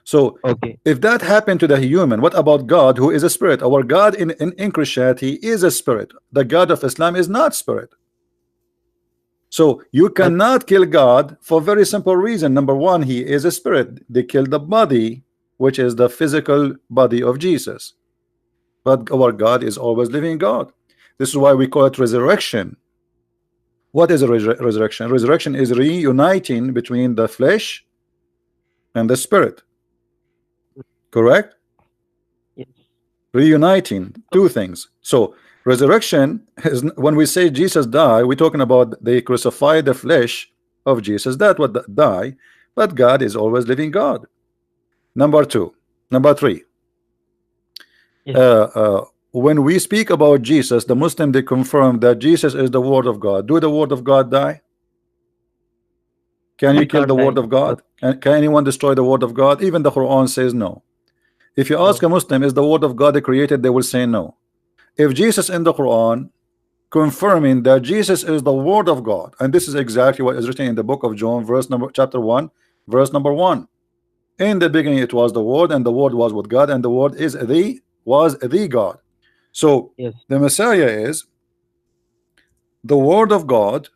So Okay. if that happened to the human, what about God, who is a spirit? Our God in Christianity is a spirit. The God of Islam is not spirit. So you cannot kill God for a very simple reason. Number one, he is a spirit. They killed the body, which is the physical body of Jesus. But our God is always living God. This is why we call it resurrection. What is a resurrection? Resurrection is reuniting between the flesh and the spirit. Correct? Yes. Reuniting two things. So resurrection is when we say Jesus died, we're talking about they crucified the flesh of Jesus. That would die, but God is always living God. Number three. Yes. When we speak about Jesus, the Muslim they confirm that Jesus is the Word of God. Do the Word of God die? Can you He kill the can't Word die. of God? And can anyone destroy the Word of God? Even the Quran says no. If you ask No. a Muslim, is the Word of God created? They will say no. If Jesus in the Quran confirming that Jesus is the Word of God, and this is exactly what is written in the book of John, chapter 1, verse number 1. In the beginning it was the Word, and the Word was with God, and the Word was the God. So Yes. the Messiah is the Word of God,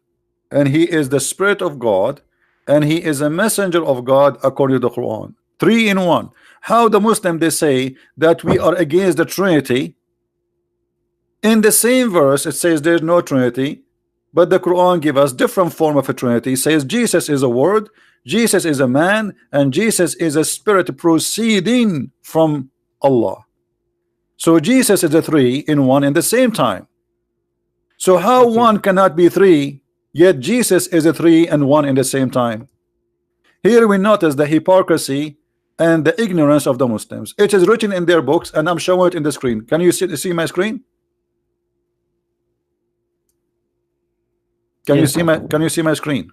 and he is the Spirit of God, and he is a messenger of God according to the Quran. 3 in 1. How the Muslim they say that we are against the Trinity? In the same verse it says there's no Trinity, but the Quran give us different form of a Trinity. It says Jesus is a word, Jesus is a man, and Jesus is a spirit proceeding from Allah. So Jesus is a 3 in 1 in the same time. So how one cannot be 3, yet Jesus is a 3 and 1 in the same time? Here we notice the hypocrisy and the ignorance of the Muslims. It is written in their books, and I'm showing it in the screen. Can you see my screen? Can you see my screen?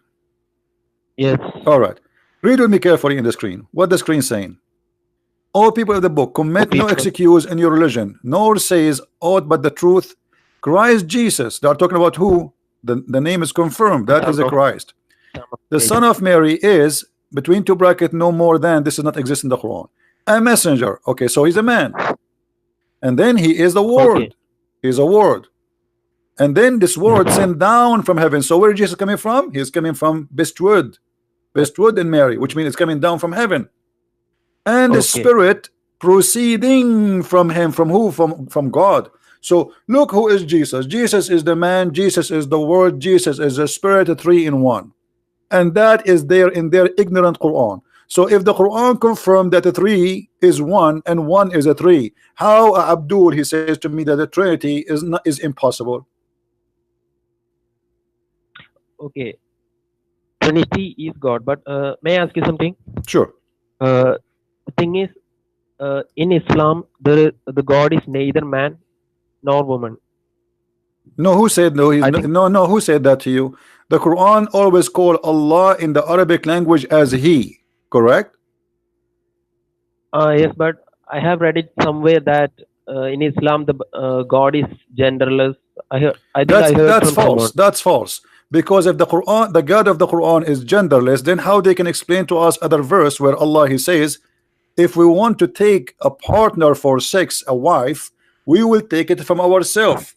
Yes. All right. Read with me carefully in the screen. What the screen saying? All people of the book commit no excuse in your religion, nor says aught but the truth. Christ Jesus. They are talking about who? The name is confirmed. That is a Christ. The Son of Mary is between two brackets no more than. This does not exist in the Quran. A messenger. Okay, so he's a man. And then he is the word. He's a word. And then this word sent down from heaven. So where is Jesus coming from? He's coming from bestwood in Mary, which means it's coming down from heaven. And the spirit proceeding from him. From who? From God. So look who is Jesus. Jesus is the man, Jesus is the word, Jesus is the spirit, 3 in 1. And that is there in their ignorant Quran. So if the Quran confirmed that the 3 is 1 and 1 is a 3, how Abdul he says to me that the Trinity is impossible? Okay. Trinity is God, but may I ask you something? Sure. The thing is, in Islam, the God is neither man nor woman. No, who said no? He's no. Who said that to you? The Quran always call Allah in the Arabic language as He, correct? Yes, but I have read it somewhere that in Islam the God is genderless. I think I heard That's from false. someone. That's false. Because if the Quran, the God of the Quran is genderless, then how they can explain to us other verse where Allah He says, if we want to take a partner for sex, a wife, we will take it from ourselves.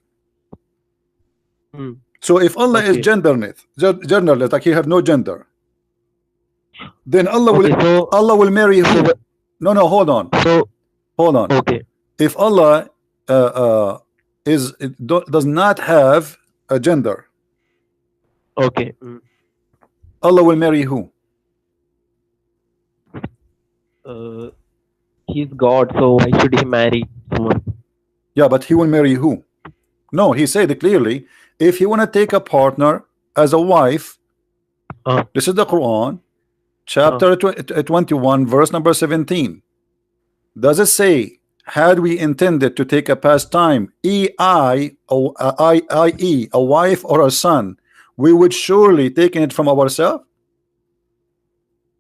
So if Allah is genderless, like He have no gender, then Allah will marry who? No, hold on. Hold on. Okay. If Allah does not have a gender, okay, Allah will marry who? He's God, so why should he marry someone? Yeah, but He will marry who? No, He said it clearly. If you want to take a partner as a wife, this is the Quran, chapter 21, verse number 17. Does it say, had we intended to take a pastime, i.e., a wife or a son, we would surely take it from ourselves?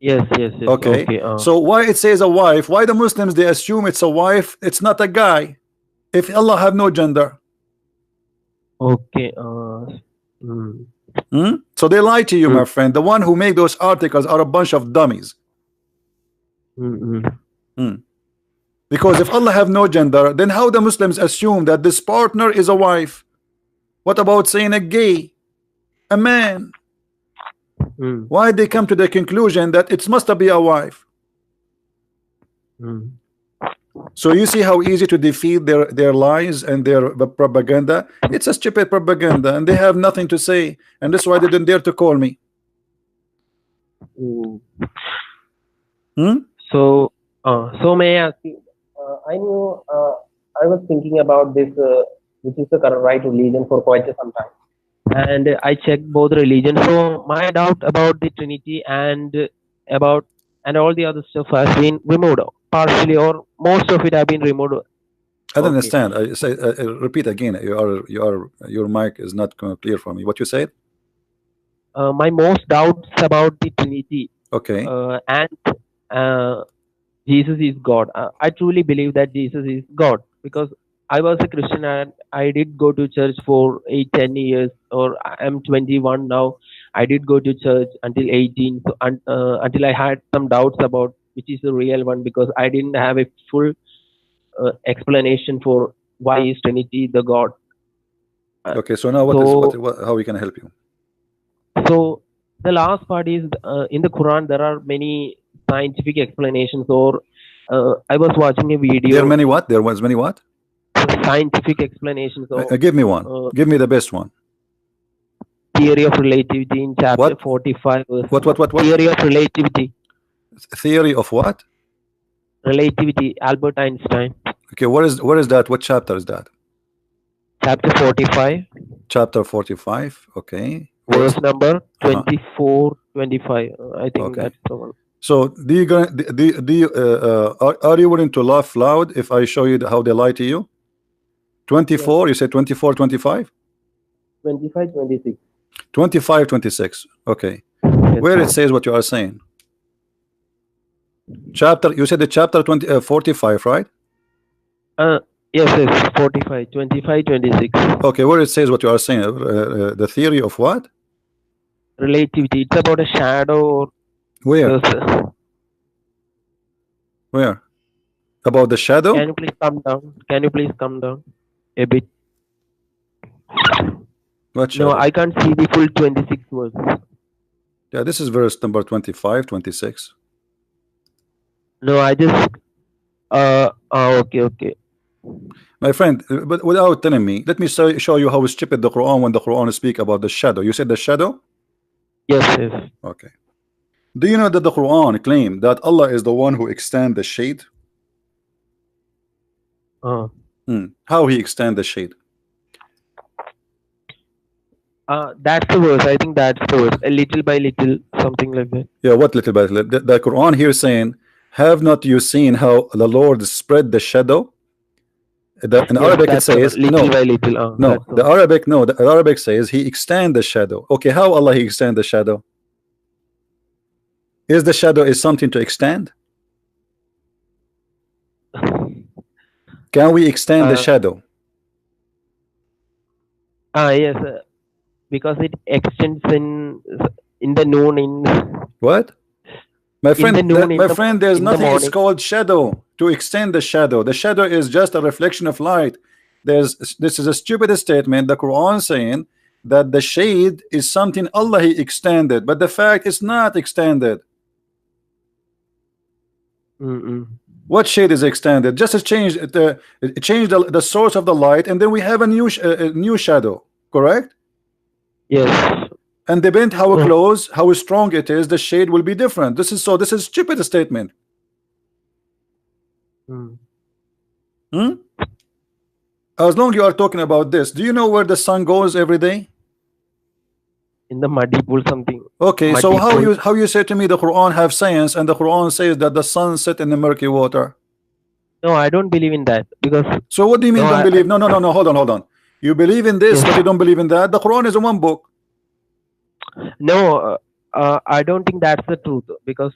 Yes. Okay. So why it says a wife? Why the Muslims they assume it's a wife? It's not a guy. If Allah have no gender. Okay. So they lie to you, my friend. The one who make those articles are a bunch of dummies. Because if Allah have no gender, then how the Muslims assume that this partner is a wife? What about saying a gay, a man? Why they come to the conclusion that it must be a wife? So you see how easy to defeat their lies and their propaganda. It's a stupid propaganda, and they have nothing to say, and that's why they didn't dare to call me. So may I ask you? I knew I was thinking about this, which is the correct right religion for quite some time, and I checked both religions. So my doubt about the Trinity and all the other stuff has been removed partially, or most of it have been removed. I don't understand. I say repeat again. Your mic is not clear for me. What you said? My most doubts about the Trinity. Okay. And Jesus is God. I truly believe that Jesus is God because I was a Christian and I did go to church for 8-10 years, or I'm 21 now. I did go to church until 18, so until I had some doubts about which is the real one, because I didn't have a full explanation for why is Trinity the God. Okay, so now how we can help you? So the last part is in the Quran there are many scientific explanations, or I was watching a video. There are many what? There was many what? Scientific explanations. Give me one. Give me the best one. Theory of relativity in chapter 45. What? Theory of relativity. Theory of what? Relativity. Albert Einstein. Okay, where is that? What chapter is that? Chapter 45. Chapter 45. Okay. Verse number 24, 25. I think that's the one. So are you willing to laugh loud if I show you how they lie to you? 24, yes. You said 24, 25? 25, 26. 25, 26. Okay. Yes, where it says what you are saying? Chapter, you said the chapter 45, right? Yes, 45, 25, 26. Okay, where it says what you are saying? The theory of what? Relativity. It's about a shadow. Where? Where? About the shadow? Can you please come down? Can you please come down a bit? What shadow? No, I can't see the full 26 verse. Yeah, this is verse number 25, 26. No, I just okay. My friend, but without telling me, let me show you how stupid the Quran when the Quran speak about the shadow. You said the shadow? Yes. Okay. Do you know that the Quran claim that Allah is the one who extend the shade? How he extend the shade? That's the verse. I think that's the verse. A little by little, something like that. Yeah, what little by little? The Quran here saying, have not you seen how the Lord spread the shadow? In Arabic it says little no. by little. No, the Arabic says he extend the shadow. Okay, how Allah he extend the shadow? Is the shadow is something to extend? Can we extend the shadow? Yes, because it extends in the noon what? My friend, there's nothing it's morning. called shadow to extend the shadow. The shadow is just a reflection of light. This is a stupid statement. The Quran saying that the shade is something Allah he extended, but the fact is not extended. What shade is extended? Just change the source of the light, and then we have a new shadow. Correct? Yes. And depend how close, how strong it is, the shade will be different. This is stupid statement. As long you are talking about this, do you know where the sun goes every day? In the muddy pool, something. Okay, so how you say to me the Quran have science and the Quran says that the sun set in the murky water? No, I don't believe in that, because. So what do you mean don't believe? No, hold on. You believe in this, but you don't believe in that. The Quran is one book. No, I don't think that's the truth, because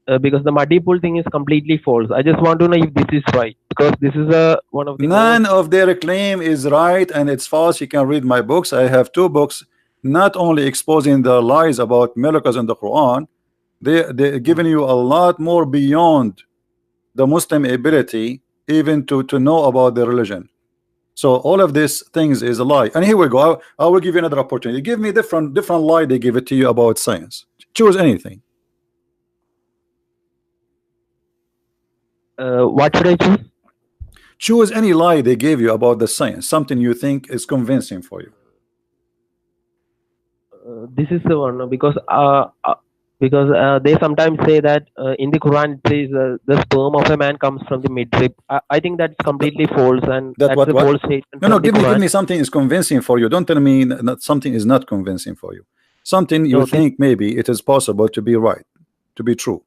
the muddy pool thing is completely false. I just want to know if this is right, because this is one of the none of their claim is right and it's false. You can read my books. I have 2 books, not only exposing the lies about miracles in the Quran, they're giving you a lot more beyond the Muslim ability even to know about the religion. So all of these things is a lie. And here we go. I will give you another opportunity. Give me different lie they give it to you about science. Choose anything. What should I choose? Choose any lie they gave you about the science, something you think is convincing for you. This is the one, because they sometimes say that in the Quran it says the sperm of a man comes from the midrib. I think that's completely false, and that's a false statement. No, give me something is convincing for you. Don't tell me that something is not convincing for you. Something you think maybe it is possible to be right, to be true.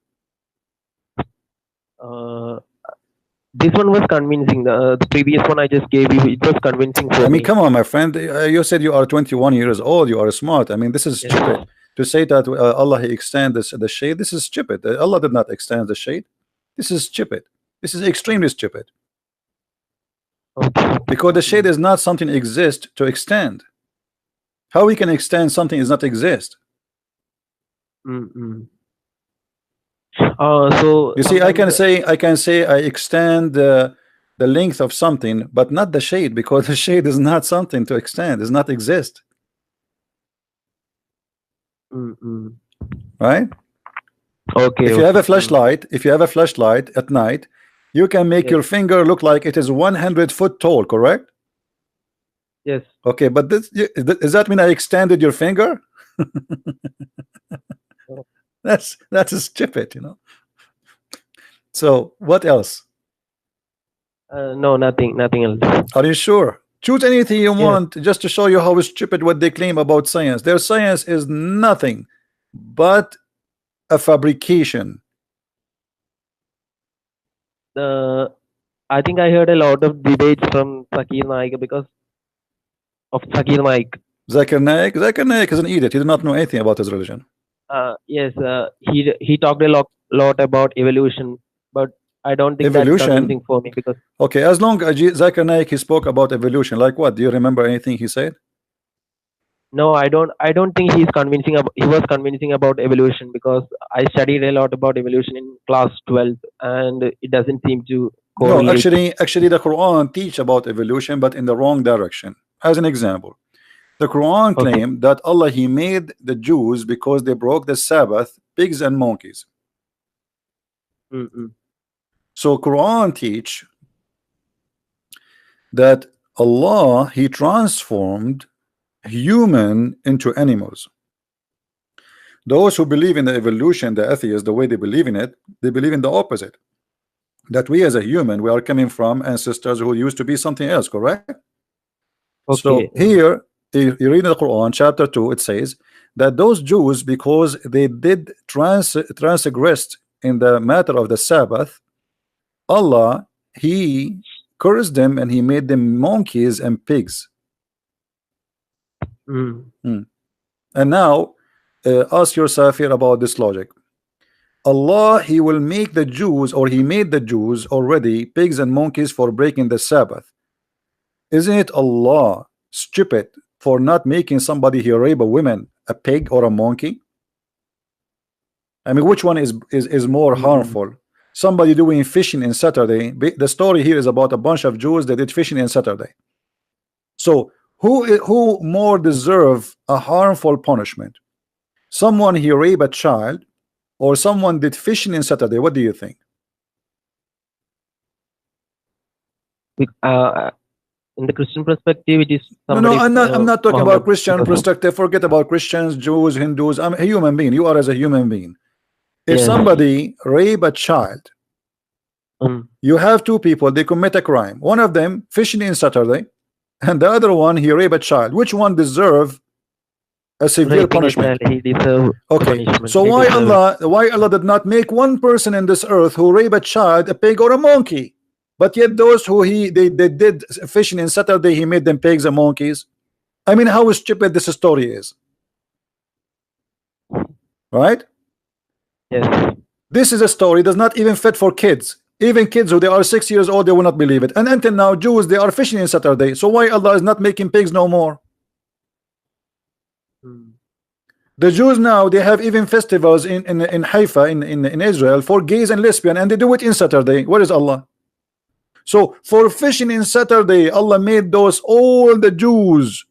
This one was convincing. The previous one I just gave you, it was convincing for me. I mean, come on, my friend. You said you are 21 years old. You are smart. I mean, this is stupid. To say that Allah he extends the shade, this is stupid. Allah did not extend the shade. This is stupid. This is extremely stupid. Because the shade is not something exist to extend. How we can extend something is not exist? So you see, I can say I extend the length of something, but not the shade, because the shade is not something to extend. Does not exist. Right? Okay. If you have a flashlight, at night, you can make your finger look like it is 100 foot tall, correct? Yes. Okay, but does that mean I extended your finger? That's stupid, you know. So what else? No, nothing else. Are you sure? Choose anything you want, just to show you how stupid what they claim about science. Their science is nothing but a fabrication. I think I heard a lot of debates from Zakir Naik because of Zakir Naik. Zakir Naik is an idiot. He did not know anything about his religion. Yes, he talked a lot about evolution, but I don't think that's convincing for me, because okay, as long as Zakir Naik he spoke about evolution, like what? Do you remember anything he said? No, I don't think he was convincing about evolution, because I studied a lot about evolution in class 12 and it doesn't seem to correlate. No, actually the Quran teach about evolution, but in the wrong direction. As an example, the Quran claimed that Allah he made the Jews because they broke the Sabbath, pigs and monkeys. So Quran teach that Allah he transformed human into animals. Those who believe in the evolution, the atheists, the way they believe in it, they believe in the opposite, that we as a human, we are coming from ancestors who used to be something else, correct? So here you read in the Quran chapter 2, it says that those Jews, because they did transgressed in the matter of the Sabbath, Allah he cursed them and he made them monkeys and pigs. And now ask yourself here about this logic. Allah, he will make the Jews, or he made the Jews already pigs and monkeys for breaking the Sabbath. Isn't it Allah stupid for not making somebody here rape a woman a pig or a monkey? I mean, which one is more harmful? Somebody doing fishing in Saturday. The story here is about a bunch of Jews that did fishing in Saturday. So who more deserve a harmful punishment? Someone he rape a child, or someone did fishing in Saturday? What do you think? In the Christian perspective, it is No, I'm not talking about Christian perspective. Forget about Christians, Jews, Hindus. I'm a human being. You are as a human being. If somebody rape a child, you have two people, they commit a crime. One of them fishing in Saturday, and the other one he rape a child. Which one deserve a severe punishment? Okay, so why Allah did not make one person in this earth who rape a child a pig or a monkey, but yet those who they did fishing in Saturday, he made them pigs and monkeys? I mean, how stupid this story is, right? Yes. This is a story does not even fit for kids. Even kids who they are 6 years old, they will not believe it. And until now, Jews, they are fishing in Saturday. So why Allah is not making pigs no more? The Jews now, they have even festivals in Haifa in Israel for gays and lesbian, and they do it in Saturday. Where is Allah? So for fishing in Saturday, Allah made those all the Jews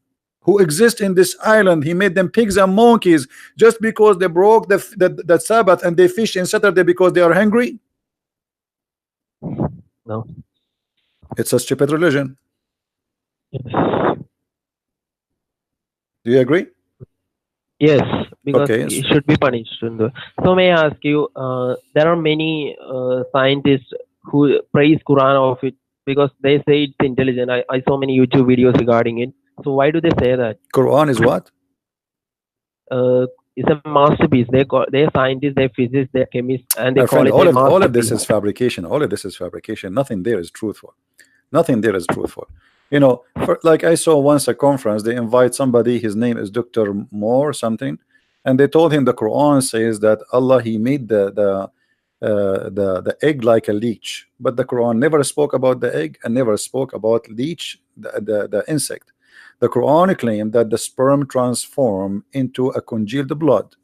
who exist in this island, he made them pigs and monkeys just because they broke the Sabbath and they fish in Saturday because they are hungry? No. It's a stupid religion. Yes. Do you agree? Yes, because Okay. it should be punished. So may I ask you, there are many scientists who praise Quran of it because they say it's intelligent. I saw many YouTube videos regarding it. So why do they say that? Quran is what? It's a masterpiece. They're scientists, they're physicists, they're chemists, and they My call friend, it all of this is fabrication. All of this is fabrication. Nothing there is truthful. Nothing there is truthful. You know, like I saw once a conference, they invite somebody, his name is Dr. Moore or something, and they told him the Quran says that Allah, he made the egg like a leech, but the Quran never spoke about the egg and never spoke about leech, the insect. The Quran claimed that the sperm transform into a congealed blood.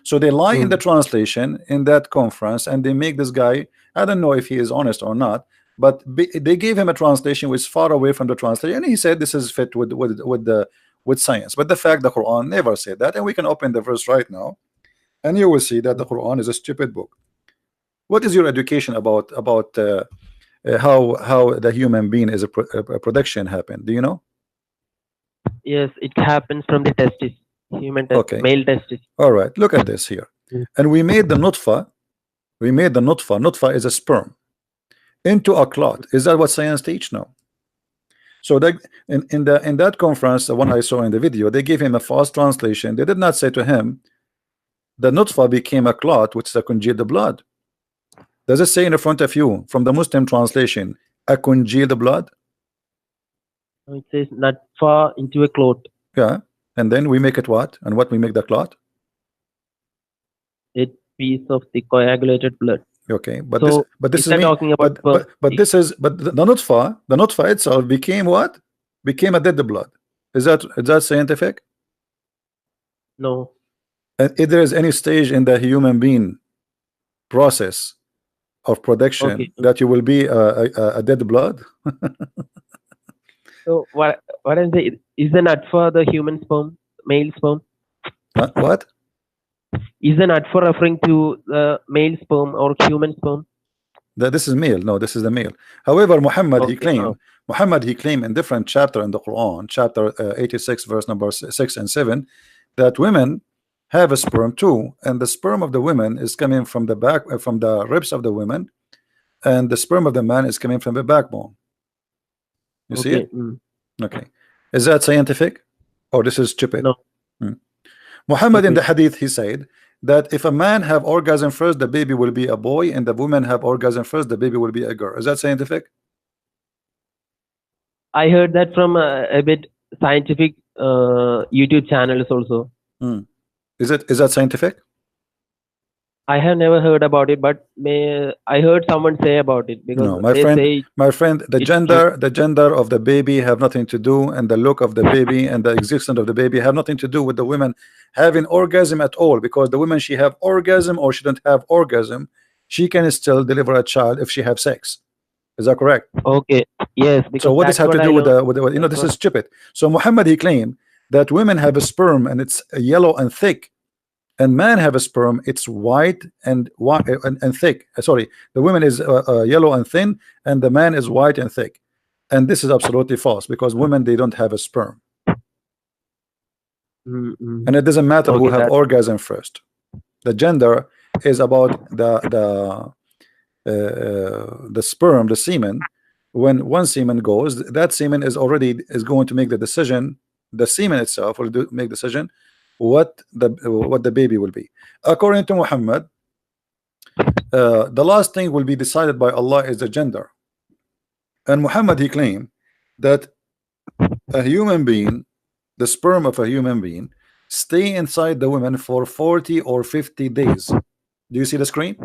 So they lie in the translation in that conference, and they make this guy, I don't know if he is honest or not, but they gave him a translation which is far away from the translation, and he said this is fit with science. But the fact the Quran never said that, and we can open the verse right now, and you will see that the Quran is a stupid book. What is your education about how the human being is a production happened? Do you know? Yes, it happens from the testis, human testis, male testis. All right, look at this here. And we made the nutfa. We made the nutfa. Nutfa is a sperm into a clot. Is that what science teach now? So that in that conference, the one I saw in the video, they gave him a false translation. They did not say to him the nutfa became a clot, which is a congealed blood. Does it say in front of you from the Muslim translation a congealed blood? It says natfa into a clot. Yeah, and then we make it what? And what we make the clot? A piece of the coagulated blood. Okay, but so this is talking about but the nutfa itself became what? Became a dead blood. Is that scientific? No. And if there is any stage in the human being process of production that you will be a dead blood? So what is the natfa the human sperm, male sperm? What? Is the natfa referring to the male sperm or human sperm? This is male. No, this is the male. However, Muhammad he claimed in different chapter in the Quran, chapter 86, verse number 6 and 7, that women have a sperm too, and the sperm of the women is coming from the back, from the ribs of the women, and the sperm of the man is coming from the backbone. You see it? Okay. Is that scientific, or this is stupid? No. Muhammad in the hadith, he said that if a man have orgasm first, the baby will be a boy, and the woman have orgasm first, the baby will be a girl. Is that scientific? I heard that from a bit scientific YouTube channels also. Is that scientific? I have never heard about it, but I heard someone say about it because No, my they friend, say the it's true. gender of the baby have nothing to do, and the look of the baby and the existence of the baby have nothing to do with the women having orgasm at all, because the women, she have orgasm or she don't have orgasm, she can still deliver a child if she have sex. Is that correct? Okay, yes, So because what does that's have to what I do with learned. you know, this is stupid. So Muhammad, he claimed that women have a sperm and it's yellow and thick, and man have a sperm, it's white and thick. Sorry, the woman is yellow and thin, and the man is white and thick. And this is absolutely false, because women, they don't have a sperm, and it doesn't matter who Okay, have that orgasm first. The gender is about the sperm, the semen. When one semen goes, that semen is going to make the decision. The semen itself will make decision what the baby will be. According to Muhammad, the last thing will be decided by Allah is the gender. And Muhammad, he claimed that a human being, the sperm of a human being, stay inside the woman for 40 or 50 days. Do you see the screen?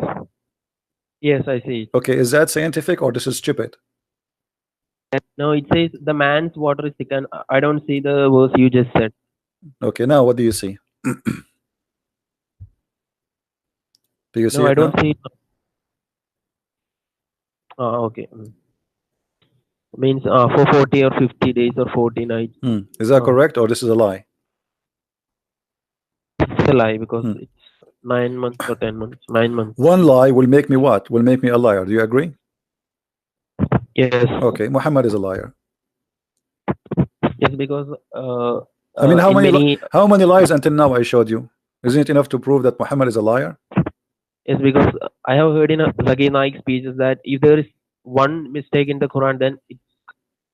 yes, I see it. Okay, is that scientific or this is stupid? No, it says the man's water is thick, and I don't see the verse you just said. Okay, now what do you see? Do you see No, I it now? don't see it. Okay. Means for 40 or 50 days or 40 nights. Is that correct or this is a lie? It's a lie because it's 9 months or 10 months. 9 months. One lie will make me what? Will make me a liar. Do you agree? Yes. Okay, Muhammad is a liar. Yes, because I mean, in how many lies until now I showed you? Isn't it enough to prove that Muhammad is a liar? Yes, because I have heard in Zakir Naik speeches that if there is one mistake in the Quran, then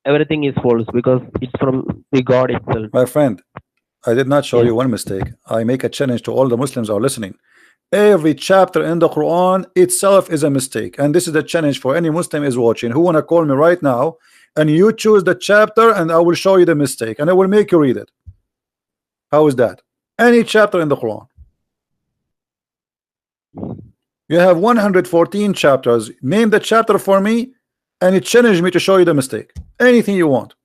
everything is false because it's from the God itself. My friend, I did not show you one mistake. I make a challenge to all the Muslims who are listening. Every chapter in the Quran itself is a mistake, and this is the challenge for any Muslim is watching who want to call me right now, and you choose the chapter and I will show you the mistake and I will make you read it. How is that? Any chapter in the Quran. You have 114 chapters. Name the chapter for me and it challenge me to show you the mistake. Anything you want.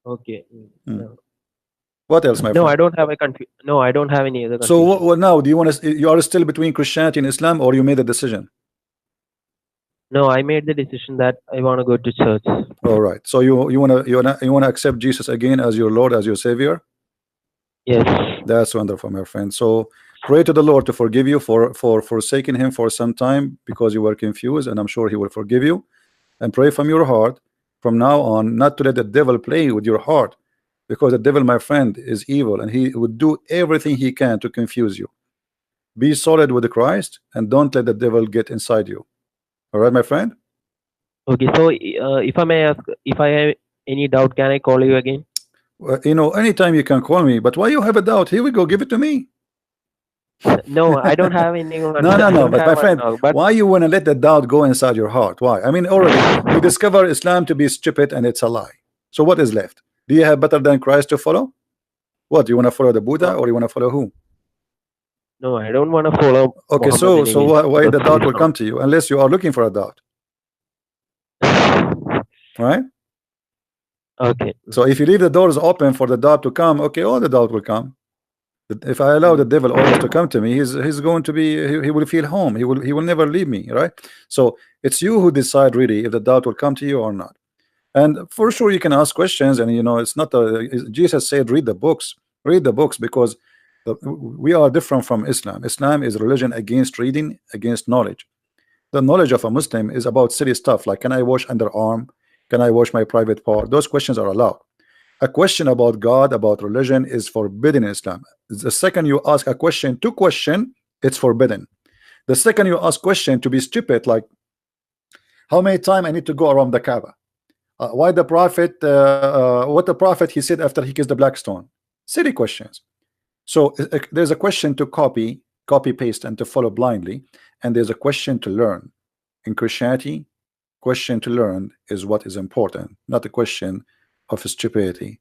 Okay. No. What else, my friend? No, I don't have a No, I don't have any other So confusion. what now? Do you want to? You are still between Christianity and Islam, or you made a decision? No, I made the decision that I want to go to church. All right. So you wanna accept Jesus again as your Lord, as your Savior? Yes. That's wonderful, my friend. So pray to the Lord to forgive you for forsaking Him for some time because you were confused, and I'm sure He will forgive you. And pray from your heart from now on not to let the devil play with your heart, because the devil, my friend, is evil and he would do everything he can to confuse you. Be solid with Christ and don't let the devil get inside you. All right, my friend? Okay, so if I may ask, if I have any doubt, can I call you again? You know, anytime you can call me, but why you have a doubt? Here we go, give it to me. No, I don't have any. No, but my friend, why you want to let the doubt go inside your heart? Why? I mean, already we discover Islam to be stupid and it's a lie. So what is left? Do you have better than Christ to follow? What, you want to follow the Buddha or you want to follow who? No, I don't want to follow. Okay, Muhammad so why the doubt will come to you unless you are looking for a doubt, right? Okay. So if you leave the doors open for the doubt to come, okay, all the doubt will come. If I allow the devil always to come to me, he's going to be, he will feel home. He will never leave me, right? So it's you who decide really if the doubt will come to you or not. And for sure you can ask questions, and you know it's not Jesus said read the books, because we are different from Islam. Islam is religion against reading, against knowledge. The knowledge of a Muslim is about silly stuff like, can I wash underarm, can I wash my private part? Those questions are allowed. A question about God, about religion is forbidden in Islam. The second you ask a question to question, it's forbidden. The second you ask question to be stupid, like how many times I need to go around the Kaaba, why the prophet, what the prophet he said after he kissed the black stone, silly questions. So there's a question to copy paste and to follow blindly, and there's a question to learn. In Christianity, question to learn is what is important, not a question of stupidity.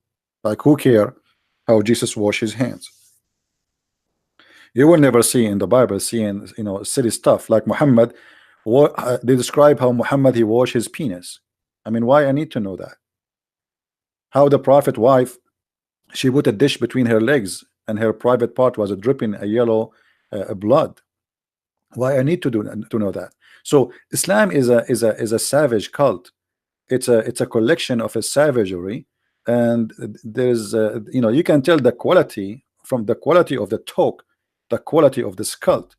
Like, who care how Jesus washed his hands? You will never see in the Bible seeing, you know, silly stuff like Muhammad. They describe how Muhammad he washed his penis. I mean, why I need to know that? How the prophet wife, she put a dish between her legs and her private part was dripping a yellow blood. Why I need to know that? So Islam is a savage cult. It's a collection of a savagery, and there's you know, you can tell the quality from the quality of the talk, the quality of this cult.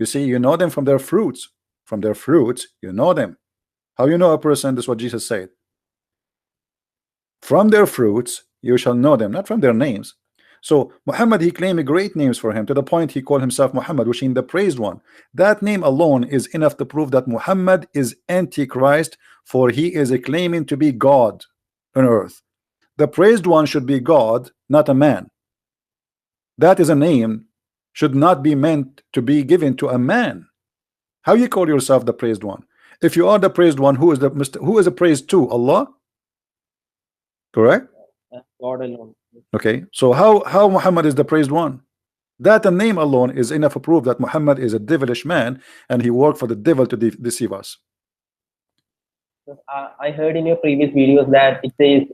You see, you know them from their fruits. From their fruits, you know them. How you know a person? This is what Jesus said. From their fruits you shall know them, not from their names. So Muhammad, he claimed great names for him, to the point he called himself Muhammad, which means the praised one. That name alone is enough to prove that Muhammad is Antichrist, for he is claiming to be God on earth. The praised one should be God, not a man. That is a name should not be meant to be given to a man. How you call yourself the praised one? If you are the praised one, who is the praised to? Allah? Correct? God alone. Okay, so how Muhammad is the praised one? That a name alone is enough to prove that Muhammad is a devilish man and he worked for the devil to deceive us. I heard in your previous videos that it says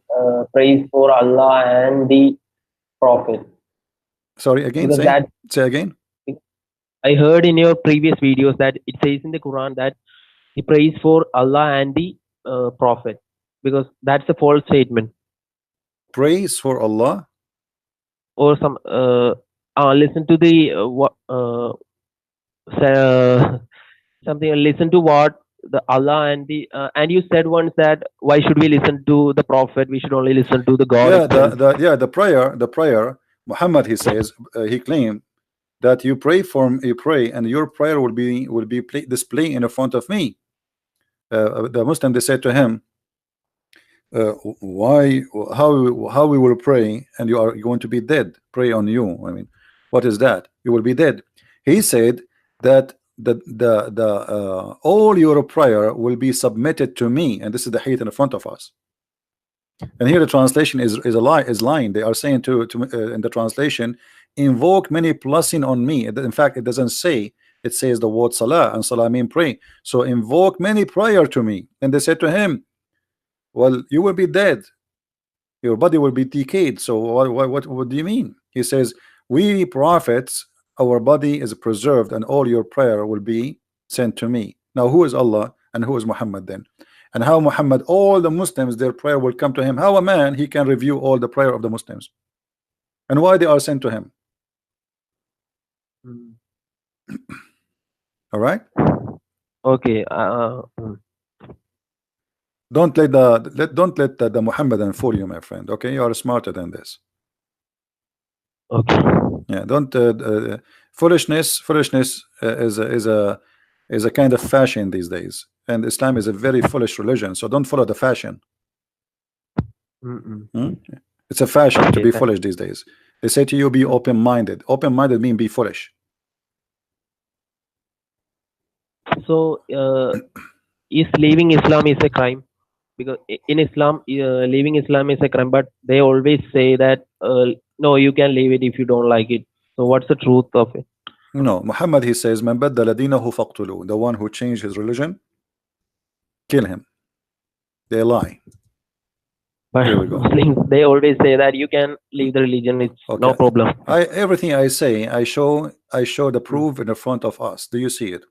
praise for Allah and the Prophet. Sorry, again, say again. I heard in your previous videos that it says in the Quran that the praise for Allah and the Prophet, because that's a false statement. Praise for Allah, or some listen to the something. Listen to what the Allah and the and you said once that why should we listen to the Prophet? We should only listen to the God. Yeah, the prayer. Muhammad, he says, he claimed that you pray and your prayer will be displayed in front of me. The Muslim, they said to him, how we will pray and you are going to be dead? Pray on you. I mean, what is that? You will be dead. He said that all your prayer will be submitted to me, and this is the hadith in front of us. And here the translation is lying. They are saying to in the translation, invoke many blessing on me. In fact, it doesn't say. It says the word salah, and salah mean pray. So invoke many prayer to me. And they said to him, well, you will be dead. Your body will be decayed. So what do you mean? He says, we prophets, our body is preserved, and all your prayer will be sent to me. Now, who is Allah and who is Muhammad then? And how Muhammad, all the Muslims, their prayer will come to him. How a man, he can review all the prayer of the Muslims? And why they are sent to him? All right? Okay. Don't let the Muhammadan fool you, my friend. Okay, you are smarter than this. Okay. Yeah, don't foolishness is a kind of fashion these days, and Islam is a very foolish religion. So don't follow the fashion. It's a fashion to be foolish these days. They say to you, be open-minded. Open-minded means be foolish. So is leaving Islam is a crime? Because in Islam, leaving Islam is a crime, but they always say that no, you can leave it if you don't like it. So what's the truth of it? No, Muhammad, he says, man baddala dinahu faqtulu. The one who changed his religion, kill him. They lie. But Muslims, they always say that you can leave the religion, it's no problem. Everything I say, I show the proof in the front of us. Do you see it?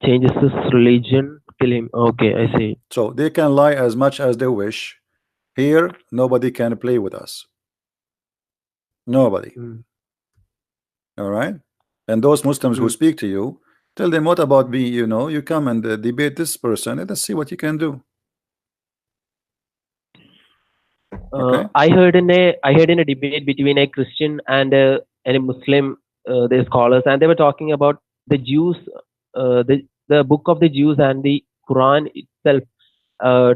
Changes his religion, kill him. Okay, I see. So they can lie as much as they wish. Here, nobody can play with us. Nobody. All right? And those Muslims who speak to you, tell them, what about me? You know, you come and debate this person and let's see what you can do. Okay? I heard in a debate between a Christian and a Muslim, the scholars, and they were talking about the Jews, the book of the Jews and the Quran itself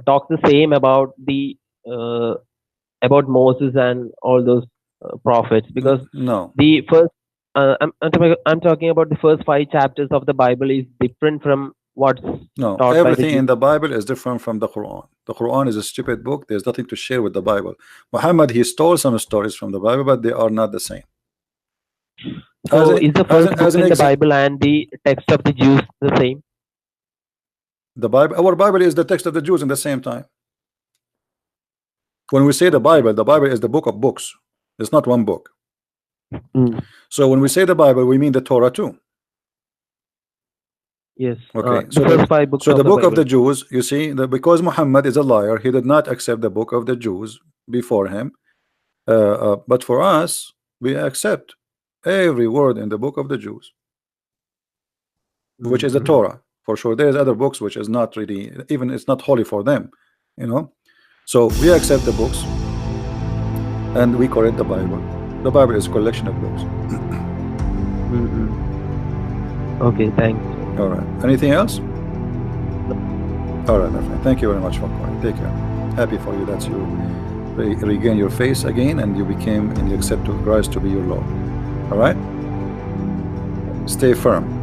talks the same about the about Moses and all those prophets, because no, the first I'm talking about the first 5 chapters of the Bible is different from what's No, taught by the everything in Jews. the Bible is different from the Quran. The Quran is a stupid book. There's nothing to share with the Bible. Muhammad, he stole some stories from the Bible, but they are not the same. So is the first book in the Bible and the text of the Jews the same? The Bible, our Bible is the text of the Jews in the same time. When we say the Bible is the book of books. It's not one book. So when we say the Bible, we mean the Torah too. Yes. Okay. The first 5 books. So of the book Bible. of the Jews, you see, that because Muhammad is a liar, he did not accept the book of the Jews before him. But for us, we accept every word in the book of the Jews, which is the Torah. For sure, there's other books which is not really, even it's not holy for them, you know. So we accept the books and we call it the Bible. The Bible is a collection of books. Okay, thanks. All right. Anything else? All right, my friend. Thank you very much for calling. Take care. Happy for you that you regain your faith again and you became and you accepted Christ to be your Lord. All right. Stay firm.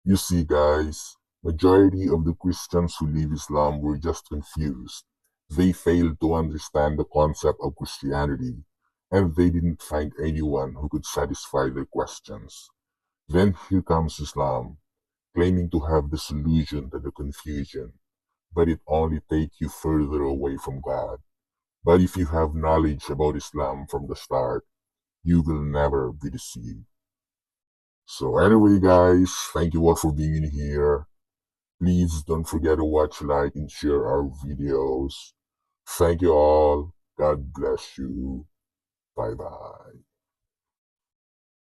You see, guys, majority of the Christians who leave Islam were just confused. They failed to understand the concept of Christianity, and they didn't find anyone who could satisfy their questions. Then here comes Islam, claiming to have the solution to the confusion, but it only takes you further away from God. But if you have knowledge about Islam from the start, you will never be deceived. So anyway, guys, thank you all for being in here. Please don't forget to watch, like, and share our videos. Thank you all. God bless you. Bye-bye.